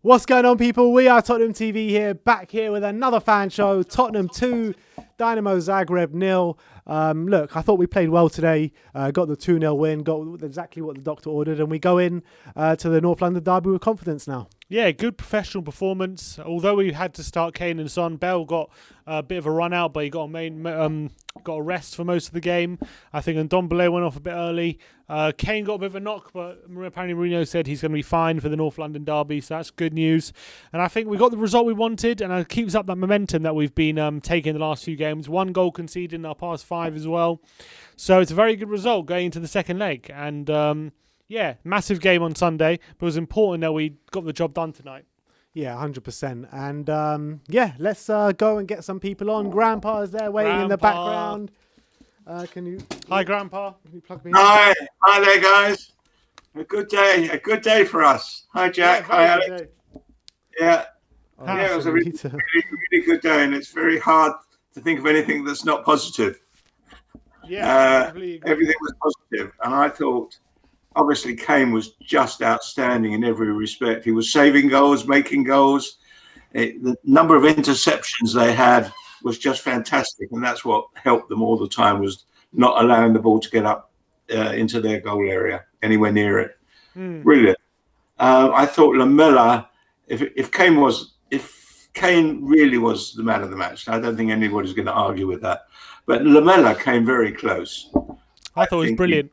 What's going on, people? We are Tottenham TV here, back here with another fan show. Tottenham 2, Dinamo Zagreb 0. Look, I thought we played well today. Got the 2-0 win, got exactly what the doctor ordered, and we go in to the North London derby with confidence now. Yeah, good professional performance. Although we had to start Kane and Son, Bell got a bit of a run out, but he got a rest for most of the game. I think, and Dele went off a bit early. Kane got a bit of a knock, but apparently Mourinho said he's going to be fine for the North London derby, so that's good news. And I think we got the result we wanted, and it keeps up that momentum that we've been taking the last few games. 1 goal conceded in our past 5 as well. So it's a very good result going into the second leg. And yeah, massive game on Sunday, but it was important that we got the job done tonight. Yeah, 100%. And yeah, let's go and get some people on. Grandpa is there waiting in the background. Hi, Grandpa. Can you plug me Hi there, guys. A good day for us. Hi, Jack. Hi, Alex. Yeah, it was a really good day, and it's very hard to think of anything that's not positive. Yeah, everything was positive, and I thought, obviously, Kane was just outstanding in every respect. He was saving goals, making goals. The number of interceptions they had was just fantastic, and that's what helped them all the time, was not allowing the ball to get up into their goal area, anywhere near it. Brilliant. I thought Lamela, if Kane really was the man of the match, I don't think anybody's going to argue with that. But Lamela came very close. I thought it was brilliant.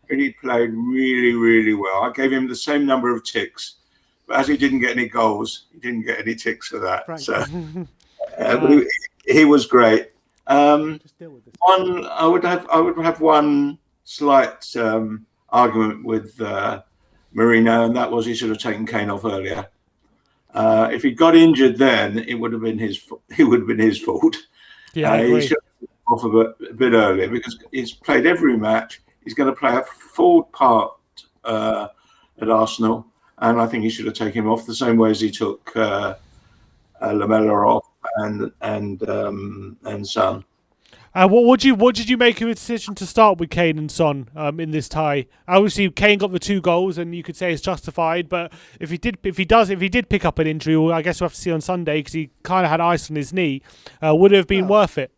He played really, really well. I gave him the same number of ticks, but as he didn't get any goals, he didn't get any ticks for that. Frank. So but he was great. I would have one slight argument with Mourinho, and that was he should have taken Kane off earlier. If he got injured then, it would have been his fault. Yeah, I agree. He should have off a bit earlier, because he's played every match. He's going to play a full part at Arsenal, and I think he should have taken him off the same way as he took Lamela off and Son. What did you make of the decision to start with Kane and Son in this tie? Obviously, Kane got the 2 goals, and you could say it's justified. But if he did pick up an injury, well, I guess we'll have to see on Sunday, because he kind of had ice on his knee. Would it have been worth it?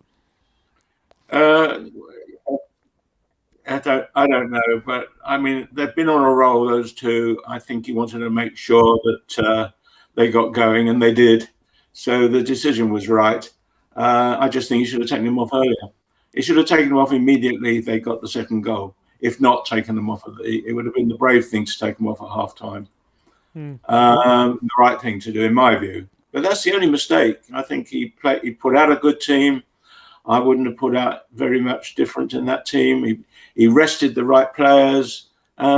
I don't know, but I mean, they've been on a roll, those two. I think he wanted to make sure that they got going, and they did. So the decision was right. I just think he should have taken them off earlier. He should have taken them off immediately if they got the second goal. If not taken them off, it would have been the brave thing to take them off at half time. The right thing to do, in my view. But that's the only mistake. I think he put out a good team. I wouldn't have put out very much different in that team. He rested the right players. I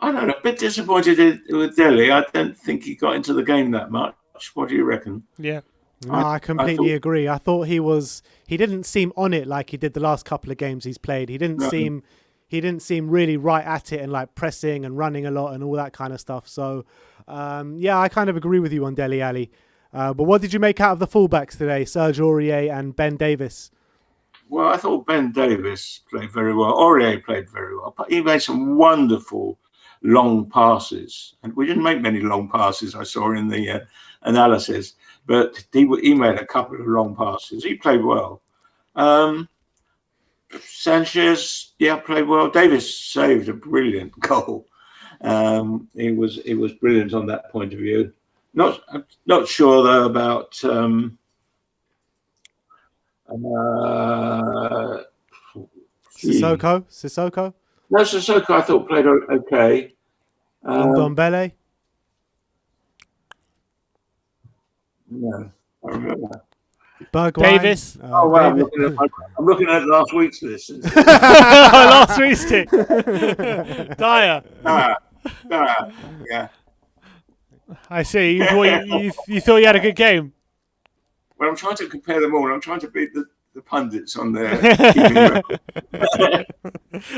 don't know, a bit disappointed with Dele. I don't think he got into the game that much. What do you reckon? Yeah. No, I completely agree. I thought he didn't seem on it like he did the last couple of games he's played. He didn't seem really right at it and like pressing and running a lot and all that kind of stuff. So yeah, I kind of agree with you on Dele Alli. But what did you make out of the fullbacks today, Serge Aurier and Ben Davies? Well, I thought Ben Davies played very well. Aurier played very well. He made some wonderful long passes, and we didn't make many long passes, I saw in the analysis, but he made a couple of long passes. He played well. Sanchez, played well. Davies saved a brilliant goal. He was brilliant on that point of view. Not sure though about Sissoko. No, Sissoko I thought played okay. Dele. No, I remember. Davis. Oh wow! I'm looking at last week's list. Last week's team. Dyer. Yeah. I see. You thought you had a good game. Well, I'm trying to compare them all. I'm trying to beat the pundits on there keeping record.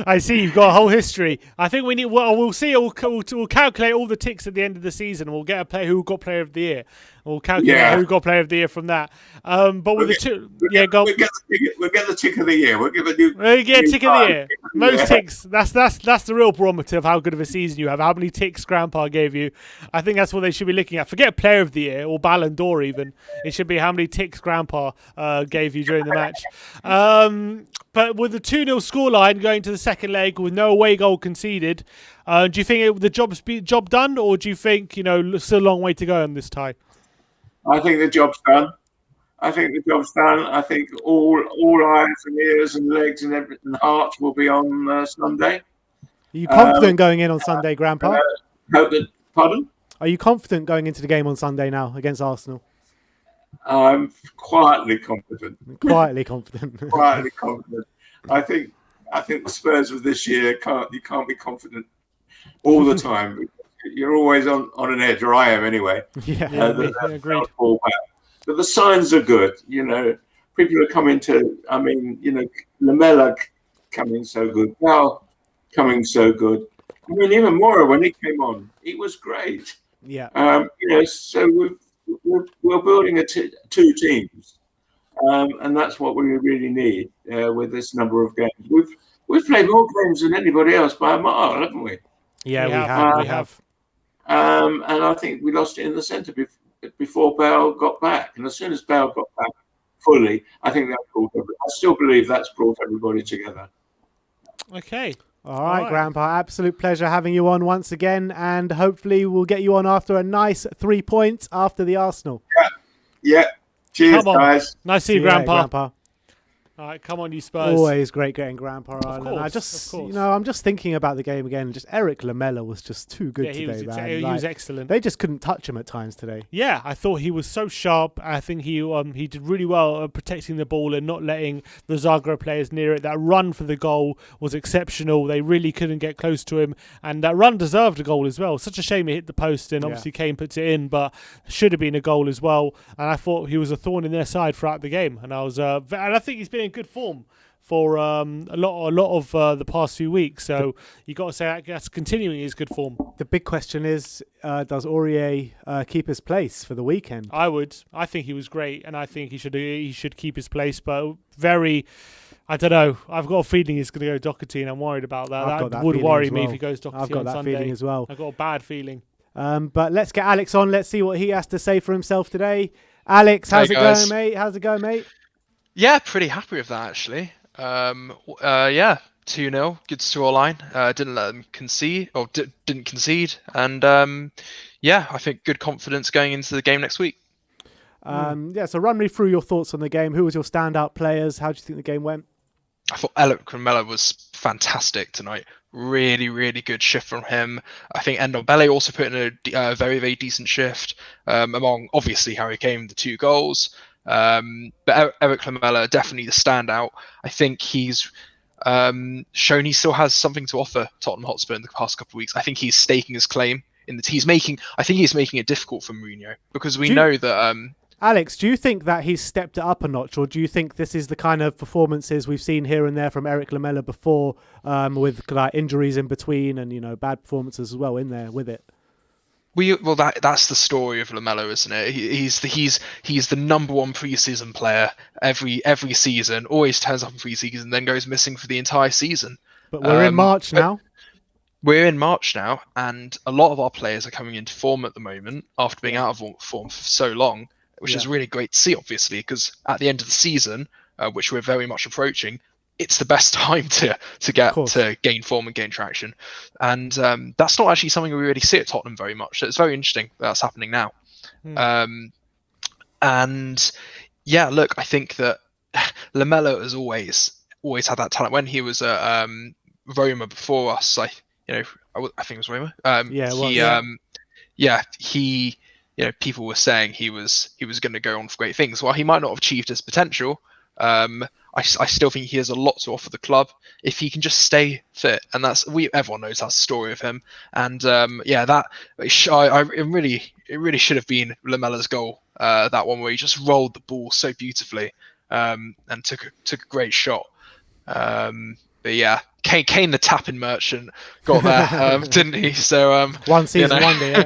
I see you've got a whole history. I think we need. Well, we'll see. We'll calculate all the ticks at the end of the season. We'll get a player who got Player of the Year. We'll calculate who got Player of the Year from that. But with We'll get the tick of the year. We'll give a new. We'll get tick of the year. Most ticks. That's the real barometer of how good of a season you have. How many ticks Grandpa gave you. I think that's what they should be looking at. Forget Player of the Year or Ballon d'Or even. It should be how many ticks Grandpa gave you during the match. But with the 2-0 scoreline going to the second leg with no away goal conceded, do you think the job done, or do you think still a long way to go on this tie? I think the job's done. I think all eyes and ears and legs and everything, and hearts will be on Sunday. Are you confident going in on Sunday, Grandpa? Pardon? Are you confident going into the game on Sunday now against Arsenal? I'm quietly confident. Quietly confident. I think the Spurs of this year you can't be confident all the time. You're always on an edge, or I am anyway. Agreed. But the signs are good. People are coming to. Lamela coming so good. Val coming so good. Even Mora when he came on, he was great. Yeah. So we're building two teams, and that's what we really need with this number of games. We've played more games than anybody else by a mile, haven't we? Yeah, we have. And I think we lost it in the centre before Bale got back, and as soon as Bale got back fully, I think that I still believe that's brought everybody together. Okay. All right, Grandpa. Absolute pleasure having you on once again, and hopefully we'll get you on after a nice 3 points after the Arsenal. Yeah. Cheers, guys. Nice to see you, Grandpa. All right, come on, you Spurs. Always great getting Grandpa on. And I'm just thinking about the game again. Just Eric Lamela was just too good today, man. He was excellent. They just couldn't touch him at times today. Yeah, I thought he was so sharp. I think he did really well protecting the ball and not letting the Zagreb players near it. That run for the goal was exceptional. They really couldn't get close to him, and that run deserved a goal as well. Such a shame it hit the post, and obviously Kane puts it in, but should have been a goal as well. And I thought he was a thorn in their side throughout the game, and I think he's been in good form for a lot of the past few weeks. So you got to say that's continuing his good form. The big question is, does Aurier keep his place for the weekend? I think he was great, and I think he should keep his place. But I don't know. I've got a feeling he's going to go Doherty, and I'm worried about that. That would worry me if he goes Doherty on Sunday. I've got that feeling as well. I've got a bad feeling. But let's get Alex on. Let's see what he has to say for himself today. Alex, how's it going, mate? Yeah, pretty happy with that, actually. 2-0, good scoreline. Didn't let them concede, or didn't concede. And, I think good confidence going into the game next week. So run me through your thoughts on the game. Who was your standout players? How do you think the game went? I thought Lamela was fantastic tonight. Really, really good shift from him. I think Dele also put in a very, very decent shift. Among, obviously, Harry Kane, the 2 goals. But Eric Lamela, definitely the standout. I think he's shown he still has something to offer Tottenham Hotspur in the past couple of weeks. I think he's staking his claim in the I think he's making it difficult for Mourinho, because we know that Alex, do you think that he's stepped it up a notch, or do you think this is the kind of performances we've seen here and there from Eric Lamela before, with injuries in between and bad performances as well in there with it? That's the story of Lamela, isn't it? He's the number one preseason player every season. Always turns up in preseason, then goes missing for the entire season. But we're in March now. We're in March now, and a lot of our players are coming into form at the moment after being out of form for so long, which is really great to see, obviously, because at the end of the season, which we're very much approaching, it's the best time to gain form and gain traction. And that's not actually something we really see at Tottenham very much. So it's very interesting that's happening now. I think that Lamela has always had that talent. When he was at Roma before us, I think it was Roma. People were saying he was going to go on for great things. While he might not have achieved his potential, I still think he has a lot to offer the club if he can just stay fit, and everyone knows that's the story of him. And it really should have been Lamela's goal, that one where he just rolled the ball so beautifully. and took a great shot. But yeah, Kane the tapping merchant got there, didn't he? So one season wonder, yeah.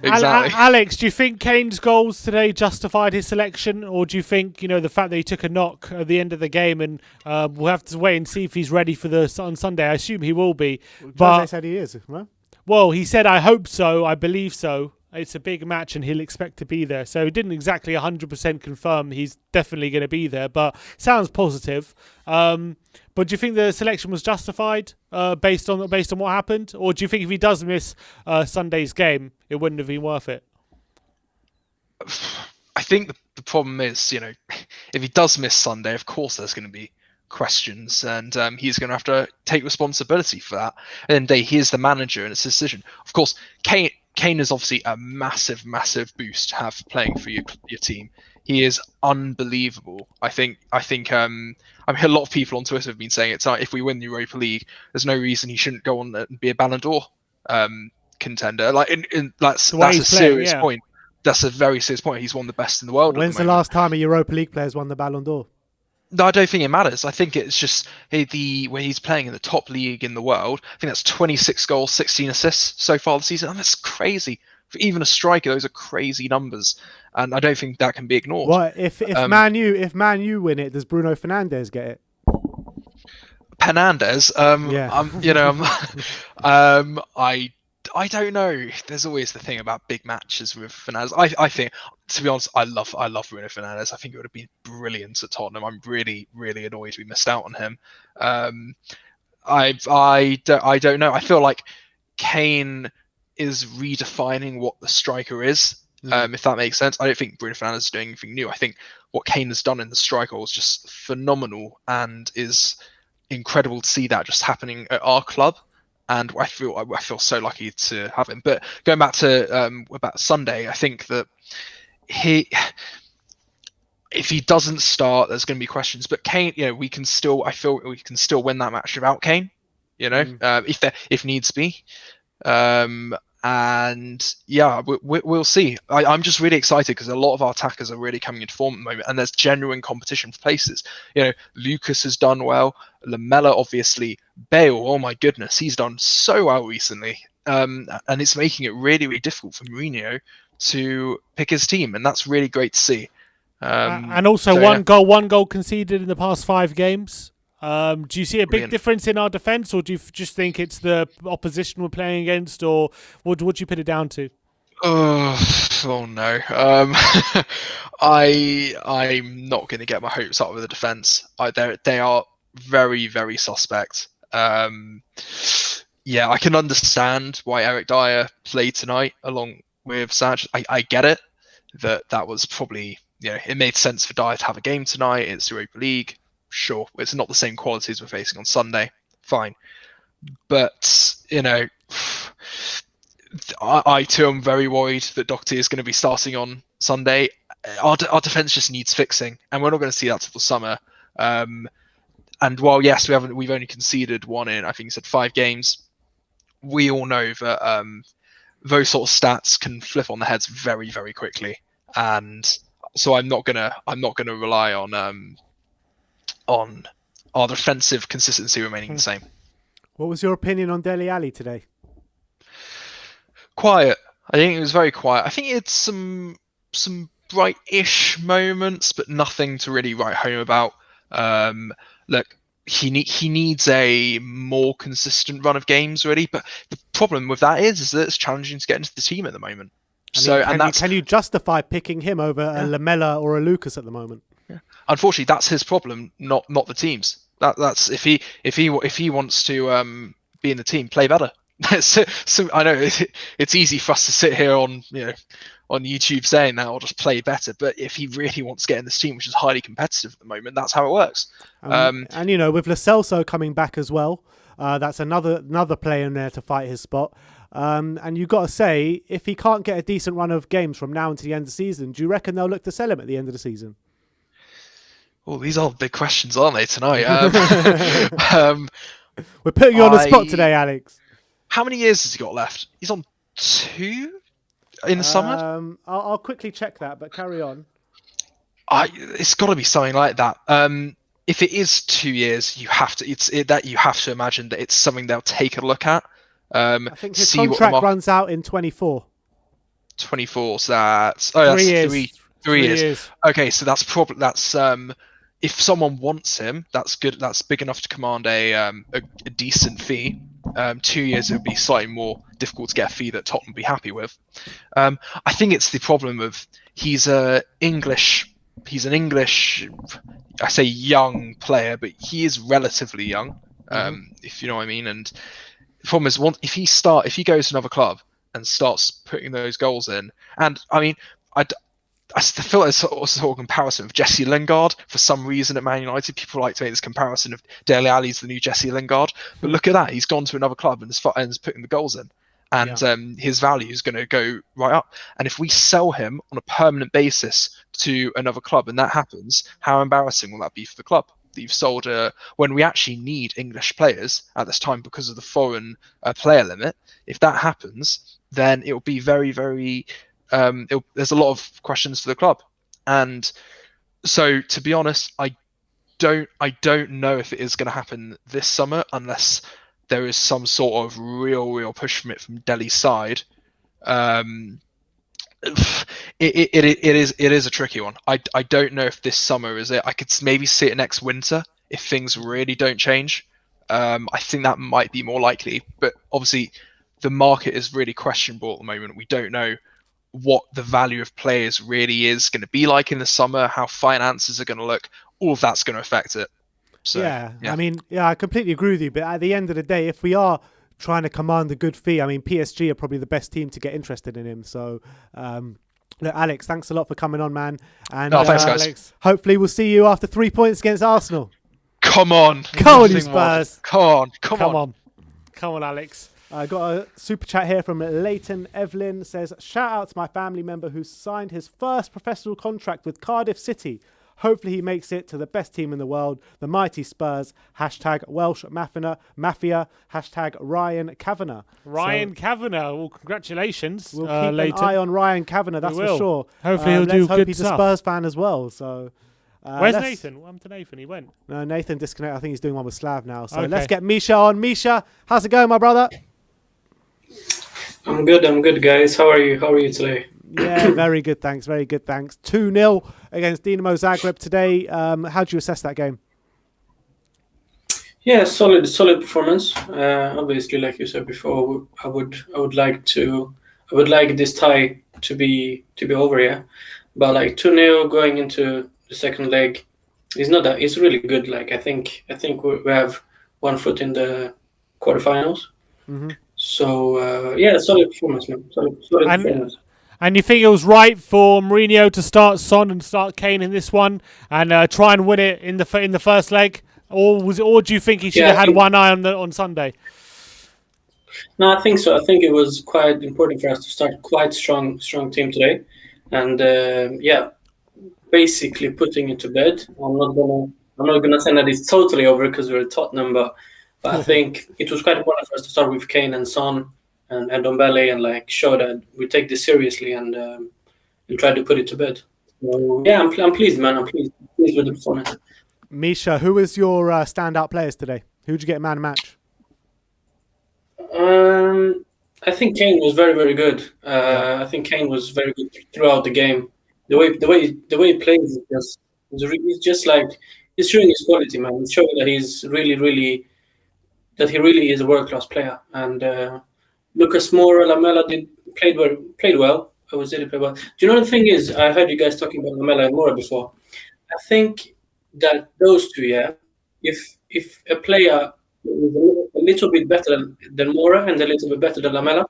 Exactly. Alex, do you think Kane's goals today justified his selection, or do you think the fact that he took a knock at the end of the game, and we'll have to wait and see if he's ready for on Sunday? I assume he will be. Jose said he is, right? Well, he said, I hope so, I believe so. It's a big match and he'll expect to be there. So he didn't exactly 100% confirm he's definitely going to be there, but sounds positive. But do you think the selection was justified based on what happened? Or do you think if he does miss Sunday's game, it wouldn't have been worth it? I think the problem is, if he does miss Sunday, of course there's going to be questions, and he's going to have to take responsibility for that. And then he is the manager, and it's a decision. Of course, Kane is obviously a massive boost to have playing for your team. He is unbelievable. I think I mean, a lot of people on Twitter have been saying it's like, if we win the Europa League, there's no reason he shouldn't go on and be a Ballon d'Or contender. Like, that's a serious point. That's a very serious point. He's one of the best in the world. When's the last time a Europa League player's won the Ballon d'Or? No, I don't think it matters. I think it's just where he's playing in the top league in the world. I think that's 26 goals, 16 assists so far this season. And that's crazy. For even a striker, those are crazy numbers. And I don't think that can be ignored. What if Man U win it, does Bruno Fernandes get it? Fernandes? Yeah. I don't know. There's always the thing about big matches with Fernandes. I think, to be honest, I love Bruno Fernandes. I think it would have been brilliant at Tottenham. I'm really annoyed we missed out on him. I don't know. I feel like Kane is redefining what the striker is. If that makes sense. I don't think Bruno Fernandes is doing anything new. I think what Kane has done in the striker is just phenomenal, and is incredible to see that just happening at our club. And I feel so lucky to have him. But going back to about Sunday, I think that if he doesn't start, there's going to be questions. But Kane, I feel we can still win that match without Kane. If needs be. And yeah, we'll see. I'm just really excited because a lot of our attackers are really coming into form at the moment, and there's genuine competition for places. Lucas has done well. Lamela, obviously. Bale, oh my goodness, he's done so well recently. And it's making it really difficult for Mourinho to pick his team, and that's really great to see. And also one goal conceded in the past 5 games. Do you see a big difference in our defence, or do you just think it's the opposition we're playing against, or what would you put it down to? Oh no. I'm not going to get my hopes up with the defence. They are very suspect. Yeah, I can understand why Eric Dyer played tonight along with Sanchez. I get it. That was probably, it made sense for Dyer to have a game tonight. It's Europa League. Sure, it's not the same qualities we're facing on Sunday. Fine. But, I too am very worried that Doherty is going to be starting on Sunday. Our defence just needs fixing, and we're not going to see that till the summer. And while, yes, we've only conceded 1 in, I think you said 5 games, we all know that those sort of stats can flip on the heads very quickly. And so I'm not gonna rely on our defensive consistency remaining the same. What was your opinion on Dele Alli today? Quiet. I think it was very quiet. I think it had some bright-ish moments, but nothing to really write home about. Look, he needs a more consistent run of games, really. But the problem with that is that it's challenging to get into the team at the moment. Can you justify picking him over a Lamela or a Lucas at the moment? Yeah. Unfortunately, that's his problem, not the team's. That's if he wants to be in the team, play better. So I know it's easy for us to sit here on YouTube saying that, or just play better. But if he really wants to get in this team, which is highly competitive at the moment, that's how it works. And with Lo Celso coming back as well, that's another player in there to fight his spot. And you've got to say, if he can't get a decent run of games from now until the end of the season, do you reckon they'll look to sell him at the end of the season? Well, these are big questions, aren't they, tonight? We're putting you on the spot today, Alex. How many years has he got left? He's on 2 in the summer? I'll quickly check that, but carry on. It's got to be something like that. If it is 2 years, you have to imagine that it's something they'll take a look at. I think his contract runs out in 24. 24, so that's 3 years. 3 years. Okay, so that's if someone wants him, that's good. That's big enough to command a decent fee. 2 years, it would be slightly more difficult to get a fee that Tottenham would be happy with. I think it's the problem of he's an English, I say young player, but he is relatively young, if you know what I mean. And the problem is, if he goes to another club and starts putting those goals in, and I mean, I feel like sort of comparison of Jesse Lingard for some reason at Man United. People like to make this comparison of Dele Alli's the new Jesse Lingard, but look at that, he's gone to another club and is putting the goals in, and his value is going to go right up. And if we sell him on a permanent basis to another club and that happens, how embarrassing will that be for the club? That you've sold when we actually need English players at this time because of the foreign player limit. If that happens, then it will be very, very there's a lot of questions for the club. And so, to be honest, I don't know if it is going to happen this summer unless there is some sort of real push from Dele's side. It is a tricky one. I don't know if this summer is it. I could maybe see it next winter if things really don't change. I think that might be more likely, but obviously the market is really questionable at the moment. We don't know what the value of players really is going to be like in the summer, how finances are going to look. All of that's going to affect it. So, yeah. I mean, I completely agree with you. But at the end of the day, if we are trying to command a good fee, I mean, PSG are probably the best team to get interested in him. So, look, Alex, thanks a lot for coming on, man. And thanks, guys. Alex, hopefully we'll see you after 3 points against Arsenal. Come on. Come on, you Spurs. Come on, Alex. I got a super chat here from Leighton Evelyn. Says, shout out to my family member who signed his first professional contract with Cardiff City. Hopefully he makes it to the best team in the world, the mighty Spurs. # Welsh Mafia. # Ryan Kavanagh. Kavanagh. Well, congratulations. We'll keep Leighton. an eye on Ryan Kavanagh, that's for sure. Hopefully he'll do good stuff. Let's hope he's a Spurs fan as well. So, where's Nathan? What happened to Nathan? He went. No, Nathan disconnected. I think he's doing one with Slav now. So let's get Misha on. Misha, how's it going, my brother? I'm good, guys. How are you today? Yeah, very good, thanks. 2-0 against Dinamo Zagreb today. How do you assess that game? Yeah, solid performance. Obviously, like you said before, I would like this tie to be over, yeah. But like 2-0 going into the second leg is not that. It's really good. Like I think we have one foot in the quarterfinals. Mm-hmm. So solid performance, man. Solid performance. And you think it was right for Mourinho to start Son and start Kane in this one and try and win it in the first leg, or do you think he should have had one eye on Sunday? No, I think so. I think it was quite important for us to start quite strong team today, and basically putting it to bed. I'm not gonna say that it's totally over because we're at Tottenham, but I think it was quite important for us to start with Kane and Son and Dele and like show that we take this seriously and try to put it to bed. So, yeah, I'm pleased, man. I'm pleased with the performance. Misha, who was your standout players today? Who did you get man of match? I think Kane was very, very good. I think Kane was very good throughout the game. The way he plays is just like he's showing his quality, man. He's showing that he's really is a world-class player. And Lucas Moura, Lamela played well. I would say they played well. Do you know the thing is? I heard you guys talking about Lamela and Moura before. I think that those two, if a player is a little bit better than Moura and a little bit better than Lamela,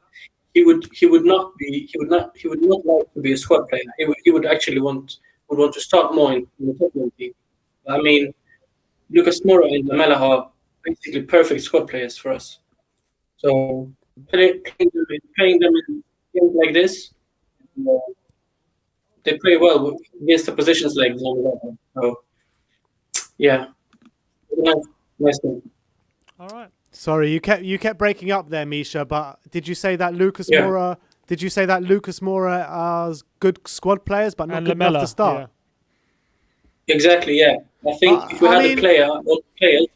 he would not like to be a squad player. He would actually want to start more in the Tottenham team. I mean, Lucas Moura and Lamela are basically perfect squad players for us. So playing them in games like this, they play well against the positions like that. So yeah, nice thing. All right. Sorry, you kept breaking up there, Misha. But did you say that Lucas Moura? Did you say that Lucas Moura are good squad players, but not good enough to start? Exactly. Yeah. I think if we had a player, or players.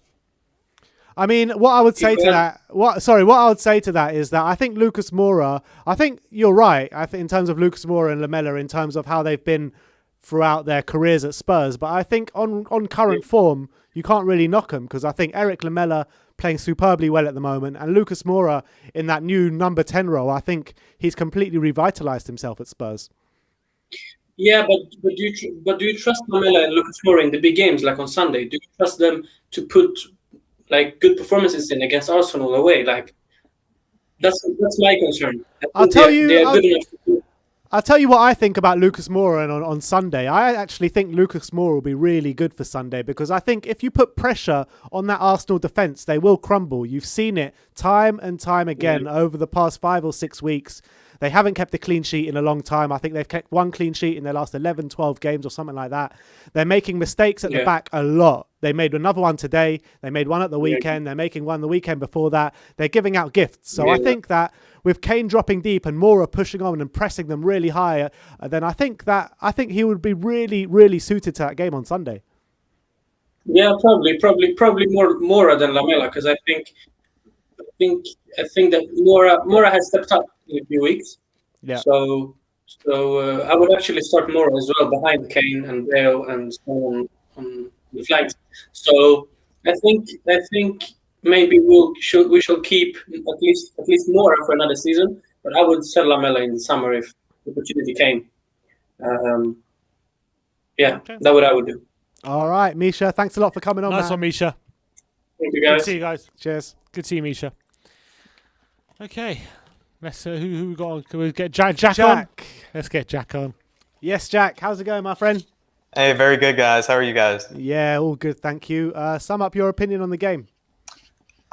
I mean, what I would say to that, what I would say to that is that I think Lucas Moura. I think you're right. I think in terms of Lucas Moura and Lamela, in terms of how they've been throughout their careers at Spurs. But I think on current form, you can't really knock them, because I think Eric Lamela playing superbly well at the moment, and Lucas Moura in that new number 10 role. I think he's completely revitalised himself at Spurs. Yeah, but do you trust Lamela and Lucas Moura in the big games like on Sunday? Do you trust them to put like good performances in against Arsenal away? Like that's my concern. I'll tell you. They are good enough to do. I'll tell you what I think about Lucas Moura on Sunday. I actually think Lucas Moura will be really good for Sunday, because I think if you put pressure on that Arsenal defence, they will crumble. You've seen it time and time again over the past 5 or 6 weeks. They haven't kept a clean sheet in a long time. I think they've kept one clean sheet in their last 11, 12 games or something like that. They're making mistakes at the back a lot. They made another one today. They made one at the weekend. They're making one the weekend before that. They're giving out gifts. So I think that with Kane dropping deep and Moura pushing on and pressing them really high, then I think he would be really, really suited to that game on Sunday. Yeah, probably more Moura than Lamela, because I think that Moura has stepped up in a few weeks. Yeah. So I would actually start Moura as well behind Kane and Dele and Stone on the flanks. So I think maybe we shall keep at least Moura for another season. But I would sell Lamela in the summer if the opportunity came. That's what I would do. All right, Misha. Thanks a lot for coming on. Nice one, Misha. Thank you, guys. Good to see you guys. Cheers. Good to see you, Misha. Okay. Let's who we got on? Can we get Jack on? Let's get Jack on. Yes, Jack. How's it going, my friend? Hey, very good, guys. How are you guys? Yeah, all good, thank you. Sum up your opinion on the game.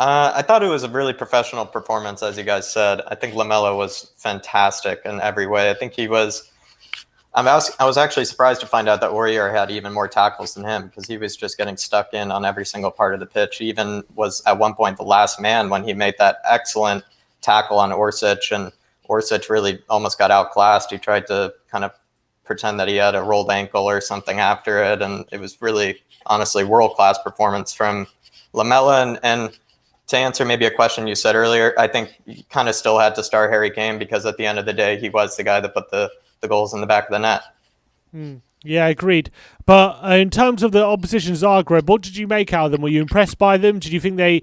I thought it was a really professional performance, as you guys said. I think Lamela was fantastic in every way. I think he was. I was actually surprised to find out that Aurier had even more tackles than him, because he was just getting stuck in on every single part of the pitch. He even was at one point the last man when he made that excellent tackle on Orsic, and Orsic really almost got outclassed. He tried to kind of pretend that he had a rolled ankle or something after it, and it was really, honestly, world-class performance from Lamela. And to answer maybe a question you said earlier, I think you kind of still had to start Harry Kane, because at the end of the day, he was the guy that put the goals in the back of the net. Yeah, agreed. But in terms of the opposition Zagreb, what did you make out of them? Were you impressed by them? Did you think they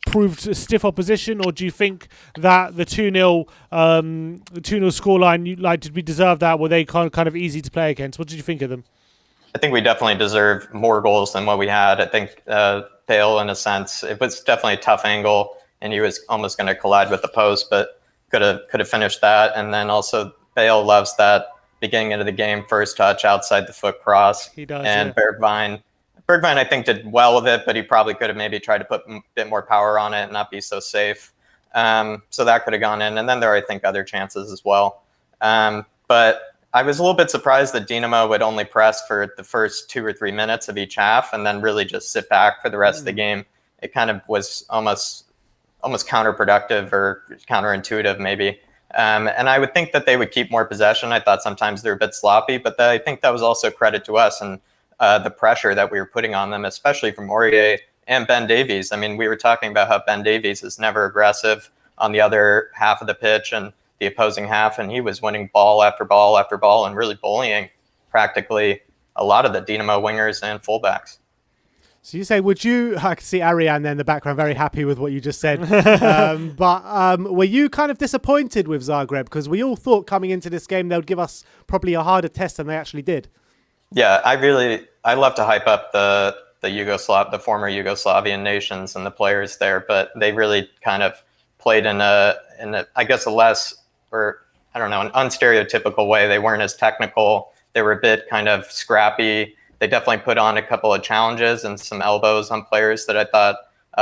proved stiff opposition, or do you think that the 2-0 scoreline, did we deserve that? Were they kind of easy to play against? What did you think of them? I think we definitely deserve more goals than what we had. I think Bale, in a sense, it was definitely a tough angle, and he was almost going to collide with the post, but could have finished that. And then also Bale loves that beginning of the game first touch outside the foot cross. He does. And Bergwijn, I think, did well with it, but he probably could have maybe tried to put a bit more power on it and not be so safe. So that could have gone in. And then there are, I think, other chances as well. But I was a little bit surprised that Dinamo would only press for the first 2 or 3 minutes of each half and then really just sit back for the rest of the game. It kind of was almost counterproductive or counterintuitive maybe. And I would think that they would keep more possession. I thought sometimes they're a bit sloppy, but I think that was also credit to us and the pressure that we were putting on them, especially from Aurier and Ben Davies. I mean, we were talking about how Ben Davies is never aggressive on the other half of the pitch and the opposing half, and he was winning ball after ball after ball and really bullying practically a lot of the Dinamo wingers and fullbacks. So you say, I can see Ariane there in the background, very happy with what you just said. But were you kind of disappointed with Zagreb? Because we all thought coming into this game they would give us probably a harder test than they actually did. Yeah, I love to hype up the former Yugoslavian nations and the players there, but they really kind of played in a I guess a less, or I don't know, an unstereotypical way. They weren't as technical. They were a bit kind of scrappy. They definitely put on a couple of challenges and some elbows on players that I thought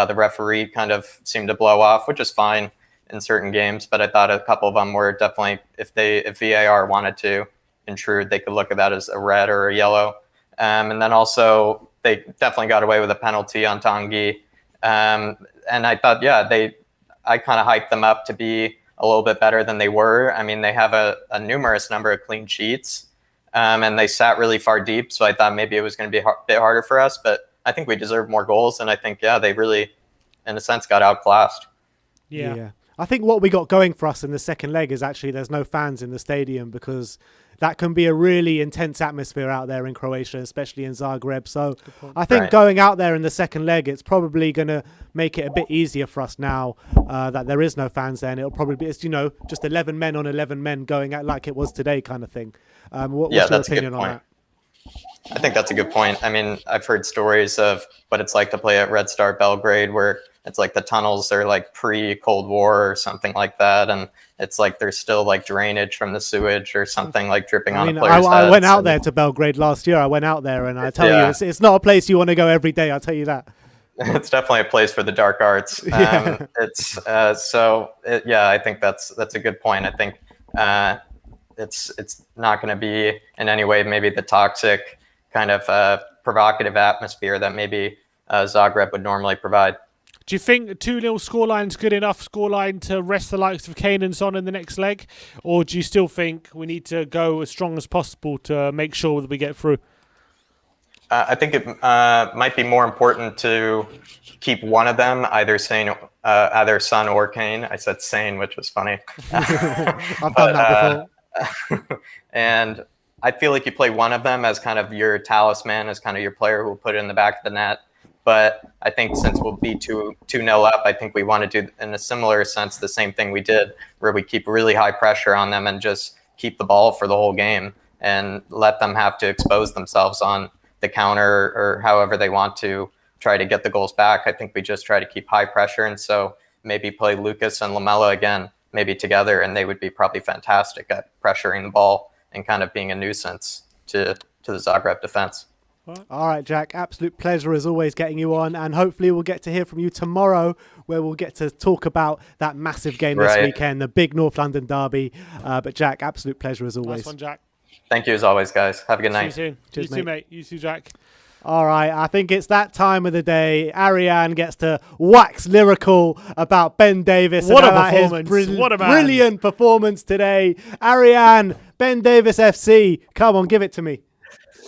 the referee kind of seemed to blow off, which is fine in certain games. But I thought a couple of them were definitely, if VAR wanted to intrude, they could look at that as a red or a yellow. And then also they definitely got away with a penalty on Tanguy. And I thought, I kind of hyped them up to be a little bit better than they were. I mean, they have a numerous number of clean sheets. and they sat really far deep. So I thought maybe it was going to be a bit harder for us, but I think we deserved more goals. And I think, they really, in a sense, got outclassed. Yeah. I think what we got going for us in the second leg is actually there's no fans in the stadium, because that can be a really intense atmosphere out there in Croatia, especially in Zagreb. So I think going out there in the second leg, it's probably going to make it a bit easier for us now that there is no fans there. And it'll probably be, just 11 men on 11 men going out like it was today kind of thing. What's your opinion on that? I think that's a good point. I mean, I've heard stories of what it's like to play at Red Star Belgrade, where it's like the tunnels are like pre-Cold War or something like that, and it's like there's still like drainage from the sewage or something like dripping on a player's heads. I went out there to Belgrade last year. I went out there, and I tell you, it's not a place you want to go every day. I'll tell you that. It's definitely a place for the dark arts. I think that's a good point. I think it's not going to be in any way maybe the toxic kind of provocative atmosphere that maybe Zagreb would normally provide. Do you think 2-0 scoreline is good enough scoreline to rest the likes of Kane and Son in the next leg? Or do you still think we need to go as strong as possible to make sure that we get through? I think it might be more important to keep one of them, either Son or Kane. I said Sane, which was funny. I've done that before. And I feel like you play one of them as kind of your talisman, as kind of your player who will put it in the back of the net. But I think since we'll be 2-0 up, I think we want to do, in a similar sense, the same thing we did, where we keep really high pressure on them and just keep the ball for the whole game and let them have to expose themselves on the counter or however they want to try to get the goals back. I think we just try to keep high pressure. And so maybe play Lucas and Lamela again, maybe together, and they would be probably fantastic at pressuring the ball and kind of being a nuisance to the Zagreb defense. All right, Jack, absolute pleasure as always getting you on, and hopefully we'll get to hear from you tomorrow, where we'll get to talk about that massive game this weekend, the big North London derby. But Jack, absolute pleasure as always. Nice one, Jack. Thank you as always, guys. Have a good night. See you soon. Cheers, you too, mate. You too, Jack. All right, I think it's that time of the day. Ariane gets to wax lyrical about Ben Davis. What a performance. What a man. Brilliant performance today. Ariane, Ben Davis FC. Come on, give it to me.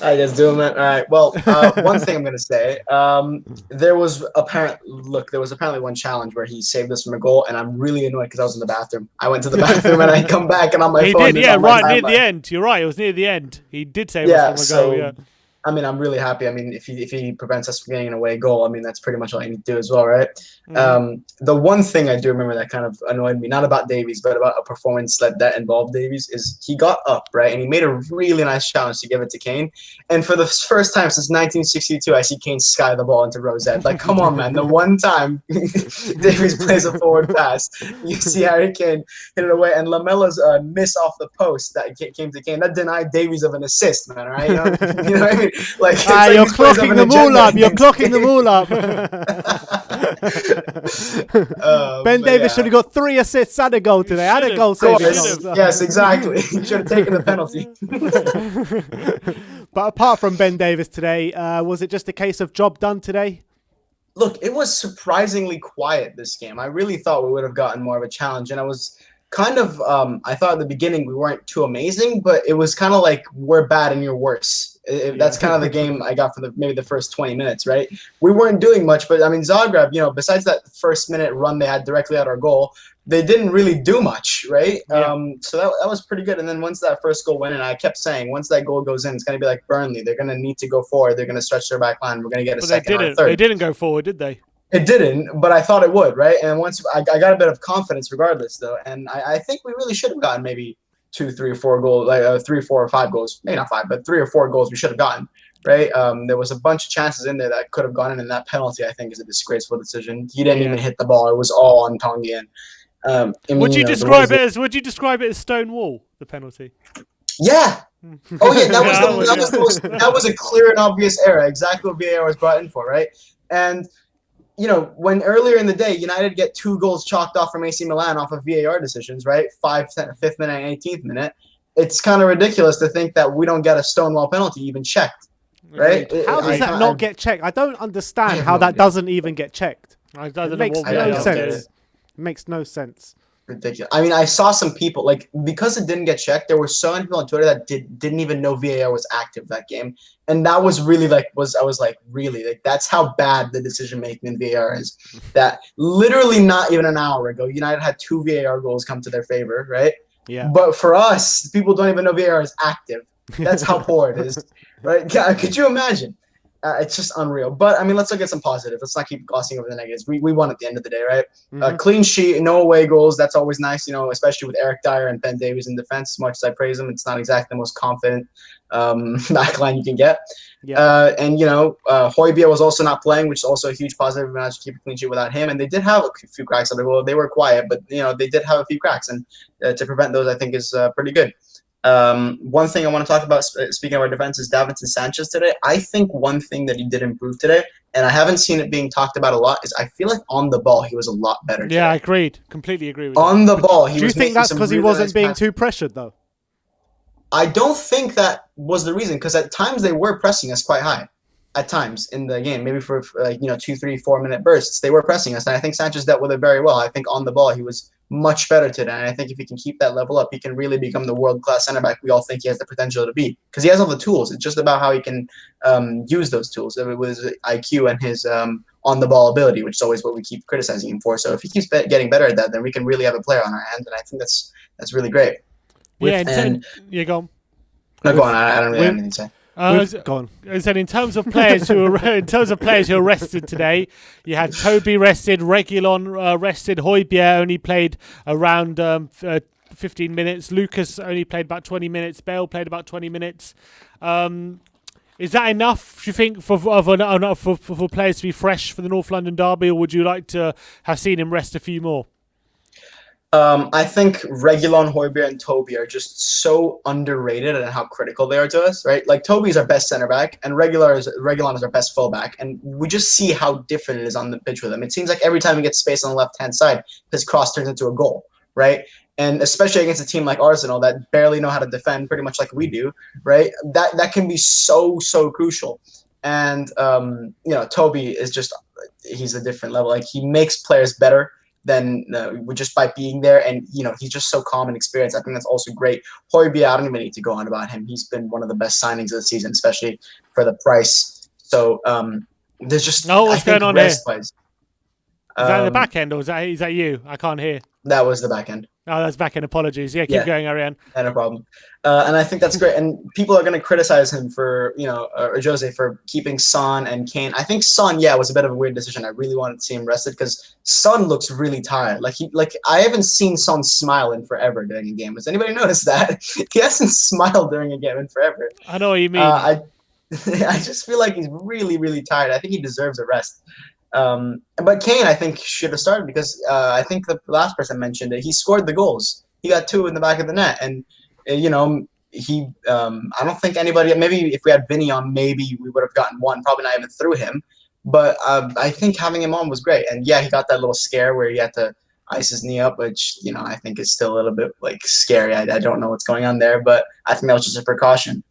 How you guys doing, man? All right. Well, one thing I'm going to say, there was apparently one challenge where he saved us from a goal, and I'm really annoyed because I was in the bathroom. I went to the bathroom and I come back and on my phone. He did, yeah, right, near the end. You're right, it was near the end. He did save us from a goal, yeah. I mean, I'm really happy. I mean, if he prevents us from getting an away goal, I mean, that's pretty much all you need to do as well, right? The one thing I do remember that kind of annoyed me, not about Davies, but about a performance that involved Davies, is he got up, right? And he made a really nice challenge to give it to Kane. And for the first time since 1962, I see Kane sky the ball into Rosette. Like, come on, man. The one time Davies plays a forward pass, you see Harry Kane hit it away. And Lamela's miss off the post that came to Kane, that denied Davies of an assist, man, right? You know what I mean? Like, you're clocking them all up. You're clocking them all up. Ben Davis should have got 3 assists and a goal today. And a goal saving. Yes, exactly. He should have taken the penalty. But apart from Ben Davis today, was it just a case of job done today? Look, it was surprisingly quiet this game. I really thought we would have gotten more of a challenge, and I was kind of I thought at the beginning we weren't too amazing, but it was kind of like we're bad and you're worse. That's kind of the game I got for maybe the first 20 minutes, right? We weren't doing much, but I mean, Zagreb, besides that first minute run they had directly at our goal, they didn't really do much, right? Yeah. So that was pretty good. And then once that first goal went in, I kept saying, once that goal goes in, it's going to be like Burnley. They're going to need to go forward. They're going to stretch their back line. We're going to get a second or a third. They didn't go forward, did they? It didn't, but I thought it would, right? And once I got a bit of confidence regardless, though. And I think we really should have gotten maybe 2, 3, or 4 goals, like 3, 4, or 5 goals. Maybe not 5, but 3 or 4 goals we should have gotten, right? There was a bunch of chances in there that could have gone in, and that penalty, I think, is a disgraceful decision. He didn't even hit the ball. It was all on Tongi. Would you describe it as stone wall, the penalty? Yeah. Oh yeah, that was a clear and obvious error. Exactly what VAR was brought in for, right? And when earlier in the day United get 2 goals chalked off from AC Milan off of VAR decisions, right? 5th minute and 18th minute. It's kind of ridiculous to think that we don't get a stonewall penalty even checked, right? How does that not get checked? I don't understand how that doesn't even get checked. It makes no sense. It makes no sense. ridiculous. I mean, I saw some people like because it didn't get checked. There were so many people on Twitter that didn't even know VAR was active that game, and that was really I was like really like that's how bad the decision making in VAR is. That literally not even an hour ago, United had 2 VAR goals come to their favor, right? Yeah. But for us, people don't even know VAR is active. That's how poor it is, right? Could you imagine? It's just unreal. But I mean, let's look at some positive. Let's not keep glossing over the negatives. We won at the end of the day, right? Clean sheet, no away goals. That's always nice, especially with Eric Dyer and Ben Davies in defense. As much as I praise him, it's not exactly the most confident backline you can get. Yeah. And Højbjerg was also not playing, which is also a huge positive. We managed to keep a clean sheet without him, and they did have a few cracks on the goal. They were quiet, but they did have a few cracks, and to prevent those, I think is pretty good. One thing I want to talk about, speaking of our defense, is Davinson Sanchez today. I think one thing that he did improve today, and I haven't seen it being talked about a lot, is I feel like on the ball he was a lot better today. Yeah, I agreed. Completely agree with you. On the ball, he Do you was think that's because he wasn't being nice too pressured, though? I don't think that was the reason, because at times they were pressing us quite high. At times in the game, maybe for 2, 3, 4 minute bursts, they were pressing us, and I think Sanchez dealt with it very well. I think on the ball he was much better today, and I think if he can keep that level up, he can really become the world-class center back we all think he has the potential to be, because he has all the tools. It's just about how he can use those tools with his IQ and his on-the-ball ability, which is always what we keep criticizing him for. So if he keeps getting better at that, then we can really have a player on our hands, and I think that's really great. Yeah, go on. No, go on. I don't really have anything to say. Go on. I said in terms of players who are rested today, you had Toby rested, Reguilon rested, Højbjerg only played around 15 minutes, Lucas only played about 20 minutes, Bale played about 20 minutes. Is that enough, do you think, for players to be fresh for the North London derby, or would you like to have seen him rest a few more? I think Reguilon, Højbjerg, and Toby are just so underrated and how critical they are to us, right? Like Toby is our best center back, and Reguilon is our best fullback, and we just see how different it is on the pitch with him. It seems like every time he gets space on the left-hand side, his cross turns into a goal, right? And especially against a team like Arsenal that barely know how to defend, pretty much like we do, right? That can be so crucial. And Toby is he's a different level. Like he makes players better than just by being there, and he's just so calm and experienced. I think that's also great. Højbjerg, I don't even need to go on about him. He's been one of the best signings of the season, especially for the price. So there's just what's going on here? Is that in the back end, or is that you? I can't hear. That was the back end. Oh, that's back end. Apologies. Yeah, keep going, Ariane. No problem. And I think that's great. And people are going to criticize him for, or Jose for keeping Son and Kane. I think Son, was a bit of a weird decision. I really wanted to see him rested because Son looks really tired. I haven't seen Son smile in forever during a game. Has anybody noticed that? He hasn't smiled during a game in forever. I know what you mean. I just feel like he's really, really tired. I think he deserves a rest. But Kane, I think, should have started because I think the last person mentioned it. He scored the goals. He got 2 in the back of the net, and he. I don't think anybody. Maybe if we had Vinny on, maybe we would have gotten 1. Probably not even through him. But I think having him on was great. And he got that little scare where he had to ice his knee up, which I think is still a little bit scary. I don't know what's going on there, but I think that was just a precaution.